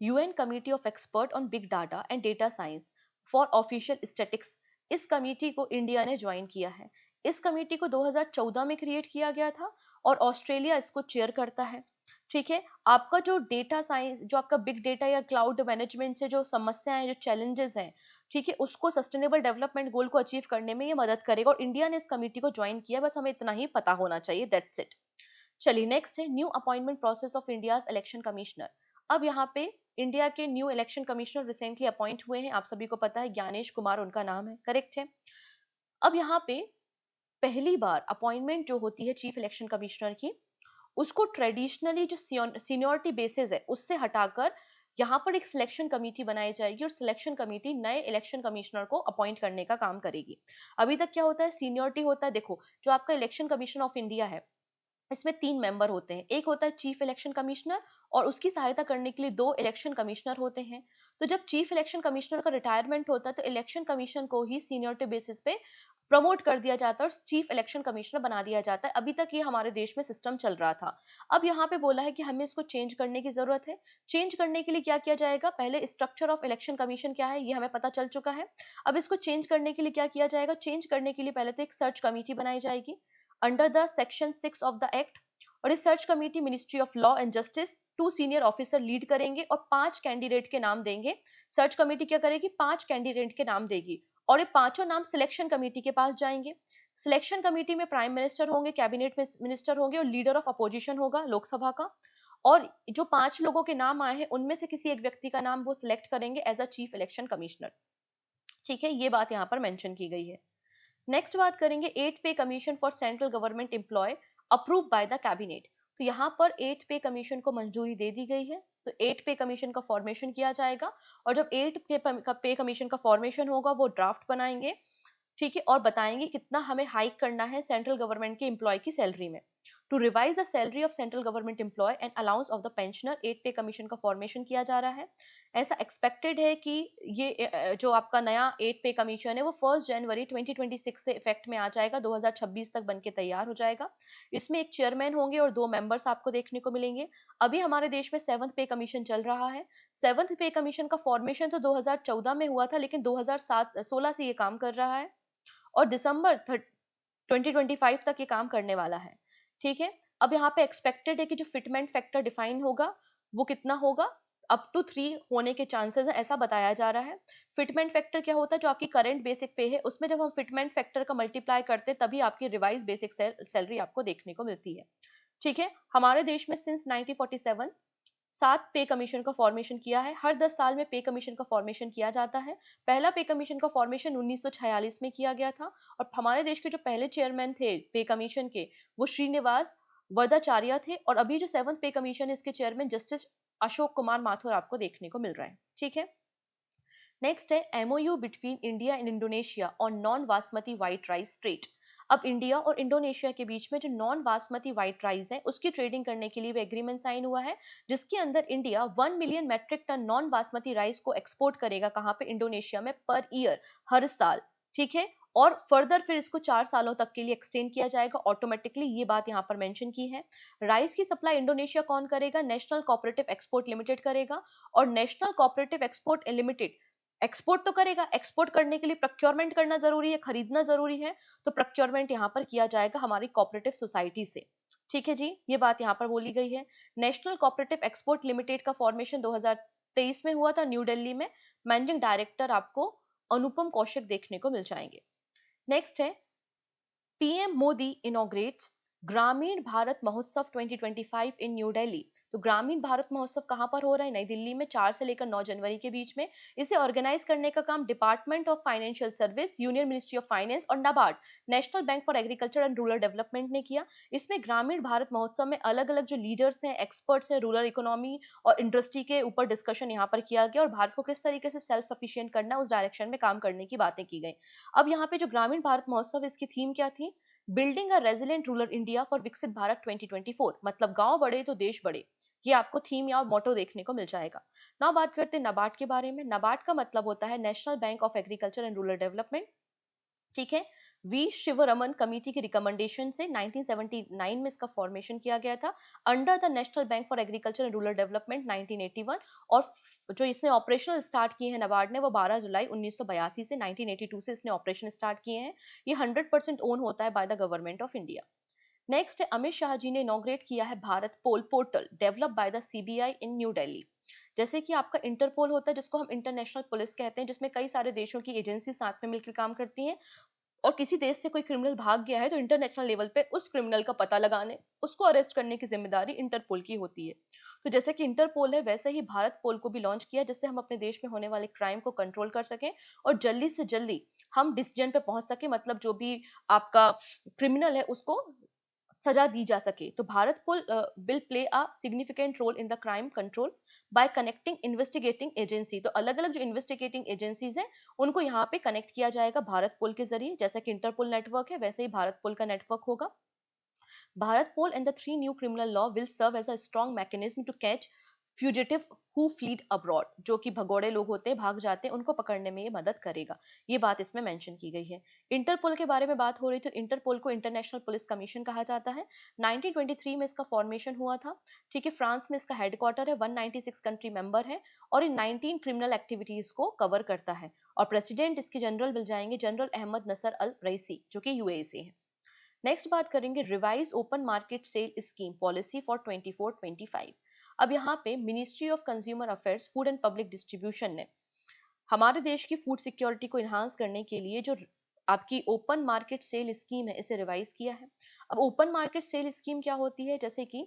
UN committee of expert on big data and data science for official statics. इस कमिटी को इंडिया ने ज्वाइन किया है। इस कमिटी को 2014 में क्रिएट किया गया था और ऑस्ट्रेलिया इसको चेयर करता है। ठीक है, आपका जो डेटा साइंस, जो आपका बिग डेटा या क्लाउड मैनेजमेंट से जो समस्याएं, जो चैलेंजेस हैं, ठीक है, उसको सस्टेनेबल डेवलपमेंट गोल को अचीव करने में ये मदद करेगा, और इंडिया ने इस कमेटी को ज्वाइन किया, बस हमें इतना ही पता होना चाहिए, दैट्स इट। चलिए नेक्स्ट है new appointment process of India's election commissioner. अब यहाँ पे इंडिया के new election commissioner recently appoint हुए हैं, आप सभी को पता है ज्ञानेश कुमार उनका नाम है, करेक्ट है। अब यहाँ पे पहली बार अपॉइंटमेंट जो होती है चीफ इलेक्शन कमिश्नर की, उसको ट्रेडिशनली जो सीनियोरिटी बेसिस है उससे हटाकर यहाँ पर एक सिलेक्शन कमेटी बनाई जाएगी, और सिलेक्शन कमेटी नए इलेक्शन कमिश्नर को अपॉइंट करने का काम करेगी। अभी तक क्या होता है, सीनियोरिटी होता है। देखो जो आपका इलेक्शन कमीशन ऑफ इंडिया है, इसमें 3 मेंबर होते हैं। एक होता है चीफ इलेक्शन कमिश्नर, और उसकी सहायता करने के लिए 2 इलेक्शन कमिश्नर होते हैं। तो जब चीफ इलेक्शन कमिश्नर का रिटायरमेंट होता है तो इलेक्शन कमीशन को ही सीनियरिटी बेसिस पे प्रमोट कर दिया जाता है और चीफ इलेक्शन कमिश्नर बना दिया जाता है। अभी तक ये हमारे देश में सिस्टम चल रहा था। अब यहाँ पे बोला है कि हमें इसको चेंज करने की जरूरत है। चेंज करने के लिए क्या किया जाएगा? पहले स्ट्रक्चर ऑफ इलेक्शन कमीशन क्या है ये हमें पता चल चुका है। अब इसको चेंज करने के लिए क्या किया जाएगा? चेंज करने के लिए पहले तो एक सर्च कमेटी बनाई जाएगी under the section 6 of the act, और इस search committee ministry of law and justice 2 senior officer lead करेंगे और 5 कैंडिडेट के नाम देंगे। सर्च कमेटी क्या करेगी? 5 कैंडिडेट के नाम देगी, और ये पांचों नाम सिलेक्शन कमेटी के पास जाएंगे। सिलेक्शन कमेटी में प्राइम मिनिस्टर होंगे, कैबिनेट मिनिस्टर होंगे, और लीडर ऑफ अपोजिशन होगा लोकसभा का। और जो 5 लोगों के नाम आए हैं उनमें से किसी एक व्यक्ति का नाम वो सिलेक्ट करेंगे as a chief election commissioner. ठीक है, ये बात यहाँ पर मेंशन की गई है। नेक्स्ट बात करेंगे 8th pay commission for central government employ approve by the cabinet. तो यहाँ पर 8th पे कमीशन को मंजूरी दे दी गई है। तो 8 पे कमीशन का फॉर्मेशन किया जाएगा और जब 8 पे कमीशन का फॉर्मेशन होगा वो ड्राफ्ट बनाएंगे, ठीक है, और बताएंगे कितना हमें हाइक करना है सेंट्रल गवर्नमेंट के एम्प्लॉय की सैलरी में। To revise the salary of central government employ and allowance of the pensioner 8 pay commission का फॉर्मेशन किया जा रहा है। ऐसा एक्सपेक्टेड है कि ये जो आपका नया 8 पे कमीशन है वो 1 जनवरी 2026 से इफेक्ट में आ जाएगा, 2026 तक बन के तैयार हो जाएगा। इसमें एक चेयरमैन होंगे और 2 मेंबर्स आपको देखने को मिलेंगे। अभी हमारे देश में 7th पे कमीशन चल रहा है। 7th पे कमीशन का फॉर्मेशन तो 2014 में हुआ था, लेकिन 2016 से ये काम कर रहा है और दिसंबर 2025 तक ये काम करने वाला है, ठीक है। अब यहाँ पे एक्सपेक्टेड है कि जो फिटमेंट फैक्टर डिफाइन होगा वो कितना होगा, अप टू 3 होने के चांसेस है, ऐसा बताया जा रहा है। फिटमेंट फैक्टर क्या होता है, जो आपकी करंट बेसिक पे है उसमें जब हम फिटमेंट फैक्टर का मल्टीप्लाई करते हैं तभी आपकी रिवाइज बेसिक सैलरी आपको देखने को मिलती है, ठीक है। हमारे देश में सिंस 1947 7 पे कमीशन का फॉर्मेशन किया है। हर 10 साल में पे कमीशन का फॉर्मेशन किया जाता है। पहला पे कमीशन का फॉर्मेशन 1946 में किया गया था और हमारे देश के जो पहले चेयरमैन थे पे कमीशन के वो श्रीनिवास वरदाचार्य थे और अभी जो 7th पे कमीशन है इसके चेयरमैन जस्टिस अशोक कुमार माथुर आपको देखने को मिल रहा है, ठीक है। नेक्स्ट है MOU between India and Indonesia on non basmati white rice trade. अब इंडिया और इंडोनेशिया के बीच में जो नॉन बासमती व्हाइट राइस है उसकी ट्रेडिंग करने के लिए वो एग्रीमेंट साइन हुआ है, जिसके अंदर India 1 million metric ton non basmati rice को एक्सपोर्ट करेगा, कहाँ पे, इंडोनेशिया में, पर ईयर, हर साल, ठीक है। और फर्दर फिर इसको 4 सालों तक के लिए एक्सटेंड किया जाएगा ऑटोमेटिकली, ये बात यहाँ पर मेंशन की है। राइस की सप्लाई इंडोनेशिया कौन करेगा, नेशनल कोऑपरेटिव एक्सपोर्ट लिमिटेड करेगा और national cooperative export limited export तो करेगा, एक्सपोर्ट करने के लिए प्रोक्योरमेंट करना जरूरी है, खरीदना जरूरी है, तो प्रोक्योरमेंट यहाँ पर किया जाएगा हमारी कोऑपरेटिव सोसाइटी से, ठीक है जी, ये बात यहाँ पर बोली गई है। नेशनल कोऑपरेटिव एक्सपोर्ट लिमिटेड का फॉर्मेशन 2023 में हुआ था न्यू दिल्ली में। मैनेजिंग डायरेक्टर आपको अनुपम कौशिक देखने को मिल जाएंगे। नेक्स्ट है पीएम मोदी इनॉग्रेट्स ग्रामीण भारत महोत्सव 2025 इन न्यू दिल्ली। तो ग्रामीण भारत महोत्सव कहाँ पर हो रहा है, नई दिल्ली में, 4 से लेकर 9 जनवरी के बीच में। इसे ऑर्गेनाइज करने का काम department of financial service, union ministry of finance और NABARD, national bank for agriculture and rural development ने किया। इसमें ग्रामीण भारत महोत्सव में अलग अलग जो लीडर्स हैं, एक्सपर्ट्स हैं, रूरल इकोनॉमी और इंडस्ट्री के ऊपर डिस्कशन यहाँ पर किया गया और भारत को किस तरीके से सेल्फ सफिशिएंट करना है उस डायरेक्शन में काम करने की बातें की गई। अब यहाँ पे जो ग्रामीण भारत महोत्सव, इसकी थीम क्या थी, building a resilient rural India for विकसित भारत 2024, मतलब गांव बड़े तो देश बड़े, ये आपको थीम या मोटो देखने को मिल जाएगा। नाउ बात करते हैं नाबार्ड के बारे में। नाबार्ड का मतलब होता है national bank of agriculture and rural development, ठीक है। वी शिवरमन कमेटी की रिकमेंडेशन से 1979 में इसका फॉर्मेशन किया गया था under the national bank for agriculture and rural development 1981 और जो इसने ऑपरेशनल स्टार्ट किए हैं नाबार्ड ने वो 12 जुलाई 1982 से 1982 से इसने ऑपरेशन स्टार्ट किए हैं। ये 100% ओन होता है by the government of India. Next है अमित शाह जी ने इनॉग्रेट किया है भारत पोल portal develop by the CBI in new Delhi. जैसे कि आपका इंटरपोल होता है जिसको हम इंटरनेशनल पुलिस कहते हैं, जिसमें कई सारे देशों की एजेंसी साथ में मिलकर काम करती हैं और किसी देश से कोई क्रिमिनल भाग गया है तो इंटरनेशनल लेवल पे उस क्रिमिनल का पता लगाने, उसको अरेस्ट करने की जिम्मेदारी इंटरपोल की होती है। तो जैसे कि इंटरपोल है वैसे ही भारत पोल को भी लॉन्च किया जिससे हम अपने देश में होने वाले क्राइम को कंट्रोल कर सकें और जल्दी से जल्दी हम डिसीजन पे पहुंच सके, मतलब जो भी आपका क्रिमिनल है उसको सजा दी जा सके। तो Bharatpol will play a significant role in the crime control by connecting investigating agency. तो अलग अलग जो इन्वेस्टिगेटिंग एजेंसीज हैं उनको यहाँ पे कनेक्ट किया जाएगा भारत पुल के जरिए, जैसा कि इंटरपोल नेटवर्क है वैसे ही भारत पुल का नेटवर्क होगा। Bharatpol and the 3 new criminal law will serve as a strong mechanism to catch fugitive who fled abroad, जो कि भगोड़े लोग होते हैं, भाग जाते हैं, उनको पकड़ने में ये मदद करेगा। ये बात इसमें मेंशन की गई है। इंटरपोल के बारे में बात हो रही तो इंटरपोल को इंटरनेशनल पुलिस कमीशन कहा जाता है। 1923 में इसका फॉर्मेशन हुआ था, ठीक है। फ्रांस में इसका हेडक्वार्टर है, 196 कंट्री मेंबर है और इन 19 क्रिमिनल एक्टिविटीज को कवर करता है और प्रेसिडेंट इसके जनरल मिल जाएंगे जनरल अहमद नसर अल रईसी जो कि यूएई से है। नेक्स्ट बात करेंगे revise open market sale scheme policy for 24-25। अब यहाँ पे ministry of consumer affairs, food and public distribution ने हमारे देश की फूड सिक्योरिटी को इन्हांस करने के लिए जो आपकी ओपन मार्केट सेल स्कीम है इसे रिवाइज किया है। अब ओपन मार्केट सेल स्कीम क्या होती है, जैसे कि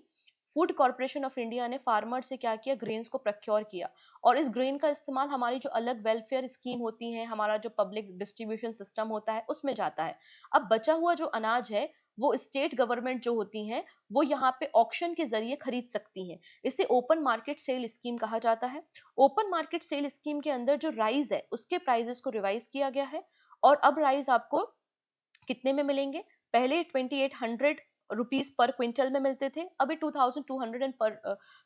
फूड कॉर्पोरेशन ऑफ इंडिया ने फार्मर से क्या किया, ग्रेन्स को प्रक्योर किया और इस ग्रेन का इस्तेमाल हमारी जो अलग वेलफेयर स्कीम होती है, हमारा जो पब्लिक डिस्ट्रीब्यूशन सिस्टम होता है उसमें जाता है। अब बचा हुआ जो अनाज है वो स्टेट गवर्नमेंट जो होती हैं वो यहाँ पे ऑक्शन के जरिए खरीद सकती हैं। इसे ओपन मार्केट सेल स्कीम कहा जाता है। ओपन मार्केट सेल स्कीम के अंदर जो राइस है उसके प्राइजेस को रिवाइज किया गया है और अब राइस आपको कितने में मिलेंगे? पहले 2800 रुपीस पर क्विंटल में मिलते थे, अभी 2200 पर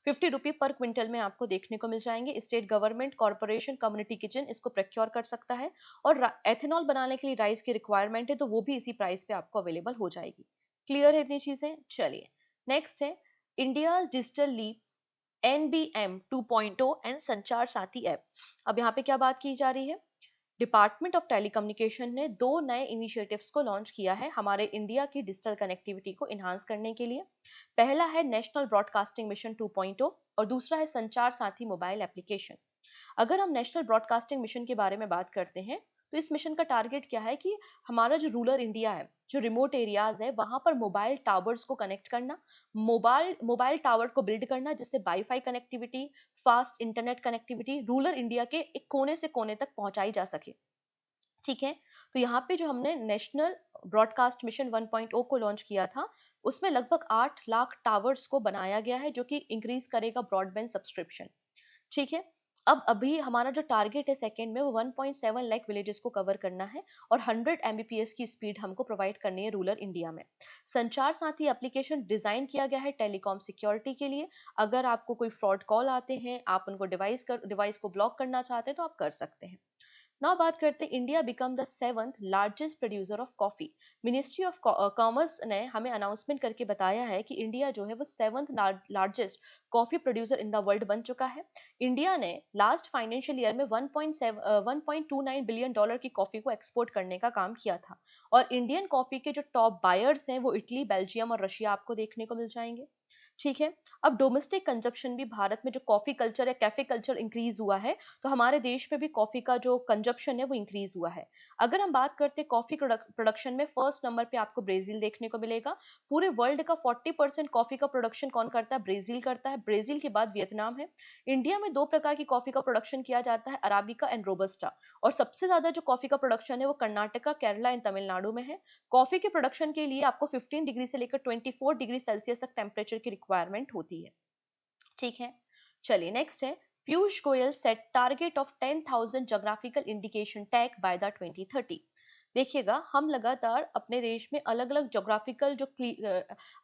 50 रुपी पर क्विंटल में आपको देखने को मिल जाएंगे। State government, corporation, community kitchen इसको प्रोक्योर कर सकता है और एथेनॉल बनाने के लिए राइस की रिक्वायरमेंट है तो वो भी इसी प्राइस पे आपको अवेलेबल हो जाएगी। क्लियर है इतनी चीजें? चलिए नेक्स्ट है India digital leap NBM 2.0 and Sanchar Saathi app. अब यहाँ पे क्या बात की जा रही है? डिपार्टमेंट ऑफ टेलीकम्युनिकेशन ने दो नए इनिशिएटिव्स को लॉन्च किया है हमारे इंडिया की डिजिटल कनेक्टिविटी को इन्हांस करने के लिए। पहला है नेशनल ब्रॉडकास्टिंग मिशन 2.0 और दूसरा है संचार साथी मोबाइल एप्लीकेशन। अगर हम नेशनल ब्रॉडकास्टिंग मिशन के बारे में बात करते हैं तो इस मिशन का टारगेट क्या है कि हमारा जो रूरल इंडिया है, जो रिमोट एरियाज है, वहां पर मोबाइल टावर्स को कनेक्ट करना, मोबाइल मोबाइल टावर को बिल्ड करना जिससे wifi connectivity, fast internet connectivity rural India के एक कोने से कोने तक पहुंचाई जा सके। ठीक है, तो यहाँ पे जो हमने नेशनल ब्रॉडकास्ट मिशन 1.0 को लॉन्च किया था उसमें लगभग 8 लाख टावर्स को बनाया गया है जो कि इंक्रीज करेगा ब्रॉडबैंड सब्सक्रिप्शन। ठीक है, अब अभी हमारा जो टारगेट है सेकंड में वो 1.7 लाख विलेजेस को कवर करना है और 100 Mbps की स्पीड हमको प्रोवाइड करनी है रूरल इंडिया में। संचार साथी एप्लीकेशन डिजाइन किया गया है टेलीकॉम सिक्योरिटी के लिए। अगर आपको कोई फ्रॉड कॉल आते हैं, आप उनको डिवाइस को ब्लॉक करना चाहते हैं तो आप कर सकते हैं। नाउ बात करते हैं India become the 7th largest producer of coffee. Ministry of commerce ने हमें अनाउंसमेंट करके बताया है कि इंडिया जो है वो 7th largest coffee producer in the world बन चुका है। इंडिया ने लास्ट फाइनेंशियल ईयर में 1.29 बिलियन डॉलर की कॉफी को एक्सपोर्ट करने का काम किया था और इंडियन कॉफी के जो टॉप बायर्स हैं वो इटली, बेल्जियम और रशिया आपको देखने को मिल जाएंगे। ठीक है, अब डोमेस्टिक कंजप्शन भी भारत में जो कॉफी कल्चर या कैफे कल्चर इंक्रीज हुआ है तो हमारे देश में भी कॉफी का जो कंजप्शन है वो इंक्रीज हुआ है। अगर हम बात करते हैं कॉफी प्रोडक्शन में फर्स्ट नंबर पे आपको ब्राजील देखने को मिलेगा। पूरे वर्ल्ड का 40% कॉफी का प्रोडक्शन कौन करता है? ब्राजील करता है। ब्राजील के बाद वियतनाम है। इंडिया में दो प्रकार की कॉफी का प्रोडक्शन किया जाता है, अराबिका एंड रोबस्टा, और सबसे ज्यादा जो कॉफी का प्रोडक्शन है वो कर्नाटका, केरला एंड तमिलनाडु में है। कॉफी के प्रोडक्शन के लिए आपको 15 डिग्री से लेकर 24 डिग्री सेल्सियस तक टेम्परेचर की रिक्वायरमेंट होती है। ठीक है, चलिए नेक्स्ट है Piyush Goyal set target of 10,000 geographical indication tag by the 2030। देखिएगा, हम लगातार अपने देश में अलग अलग जोग्राफिकल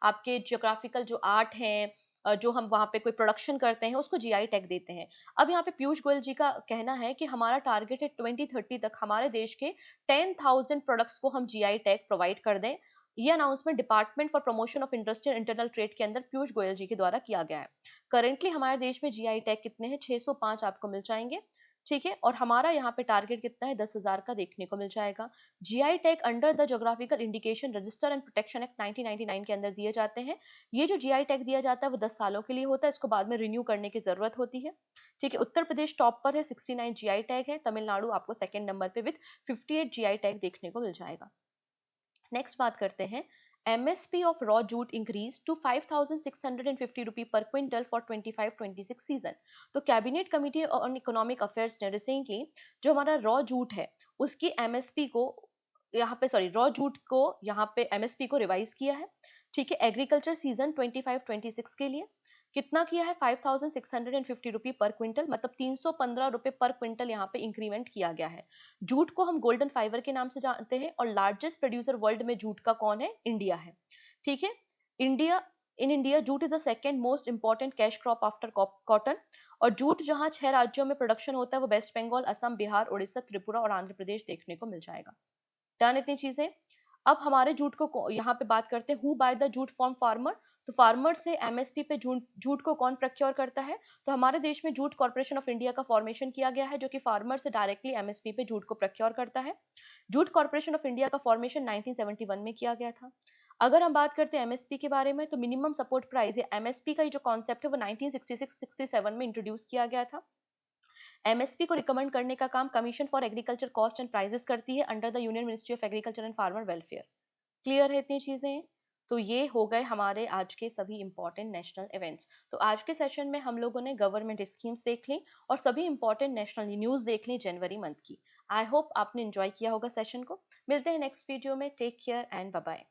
आपके जोग्राफिकल जो आर्ट हैं, जो हम वहाँ पे कोई प्रोडक्शन करते हैं उसको जीआई टैग देते हैं। अब यहाँ पे पीयूष गोयल जी का कहना है कि हमारा टारगेट है 2030 तक हमारे देश के 10,000 प्रोडक्ट्स को हम जीआई टैग प्रोवाइड कर दें। ये announcement department for promotion of industry and internal trade के अंदर पीयूष गोयल जी के द्वारा किया गया है। करेंटली हमारे देश में जीआई टैग कितने हैं? 605 आपको मिल जाएंगे। ठीक है, और हमारा यहाँ पे टारगेट कितना है? 10,000 का देखने को मिल जाएगा। GI tag under the geographical indication register and protection act 1999 के अंदर दिए जाते हैं। ये जो जीआई टैग दिया जाता है वो 10 सालों के लिए होता है, इसको बाद में रिन्यू करने की जरूरत होती है। ठीक है, उत्तर प्रदेश टॉप पर है, 69 जीआई टैग है। तमिलनाडु आपको सेकंड नंबर पे विद 58 जीआई टैग देखने को मिल जाएगा। नेक्स्ट बात करते हैं MSP of raw jute increase to 5,650 rupee per quintal for 25-26 season. तो cabinet committee on economic affairs ने रिसेंटली जो हमारा रॉ जूट है उसकी एमएसपी को यहाँ पे सॉरी रॉ जूट को यहाँ पे एमएसपी को रिवाइज किया है। ठीक है, एग्रीकल्चर सीजन 25-26 के लिए कितना किया है? 5,650 रुपी पर क्विंटल, मतलब 315 रुपए पर क्विंटल यहाँ पे इंक्रीमेंट किया गया है। जूट को हम गोल्डन फाइबर के नाम से जानते हैं और लार्जेस्ट प्रोड्यूसर वर्ल्ड में जूट का कौन है? इंडिया है। ठीक है, India in India jute is the second most important cash crop after cotton. और जूट जहां 6 राज्यों में प्रोडक्शन होता है वो वेस्ट बंगाल, असम, बिहार, उड़ीसा, त्रिपुरा और आंध्र प्रदेश देखने को मिल जाएगा। डन इतनी चीजें। अब हमारे जूट को यहाँ पे बात करते हैं who by the jute from farmer. तो फार्मर से एमएसपी पे जूट जूट को कौन प्रोक्योर करता है? तो हमारे देश में जूट कॉर्पोरेशन ऑफ इंडिया का फॉर्मेशन किया गया है जो कि फार्मर से डायरेक्टली एमएसपी पे जूट को प्रोक्योर करता है। जूट कॉर्पोरेशन ऑफ इंडिया का फॉर्मेशन 1971 में किया गया था। अगर हम बात करते हैं एमएसपी के बारे में तो मिनिमम सपोर्ट प्राइस या एमएसपी का जो कॉन्सेप्ट है वो 1966-67 में इंट्रोड्यूस किया गया था। एमएसपी को रिकमेंड करने का काम commission for agriculture cost and prices करती है under the union ministry of agriculture and farmer welfare. Clear है इतनी चीजें? तो ये हो गए हमारे आज के सभी इंपॉर्टेंट नेशनल इवेंट्स। तो आज के सेशन में हम लोगों ने गवर्नमेंट स्कीम्स देख ली और सभी इंपॉर्टेंट नेशनल न्यूज देख ली जनवरी मंथ की। आई होप आपने एंजॉय किया होगा सेशन को। मिलते हैं नेक्स्ट वीडियो में। Take care and bye bye.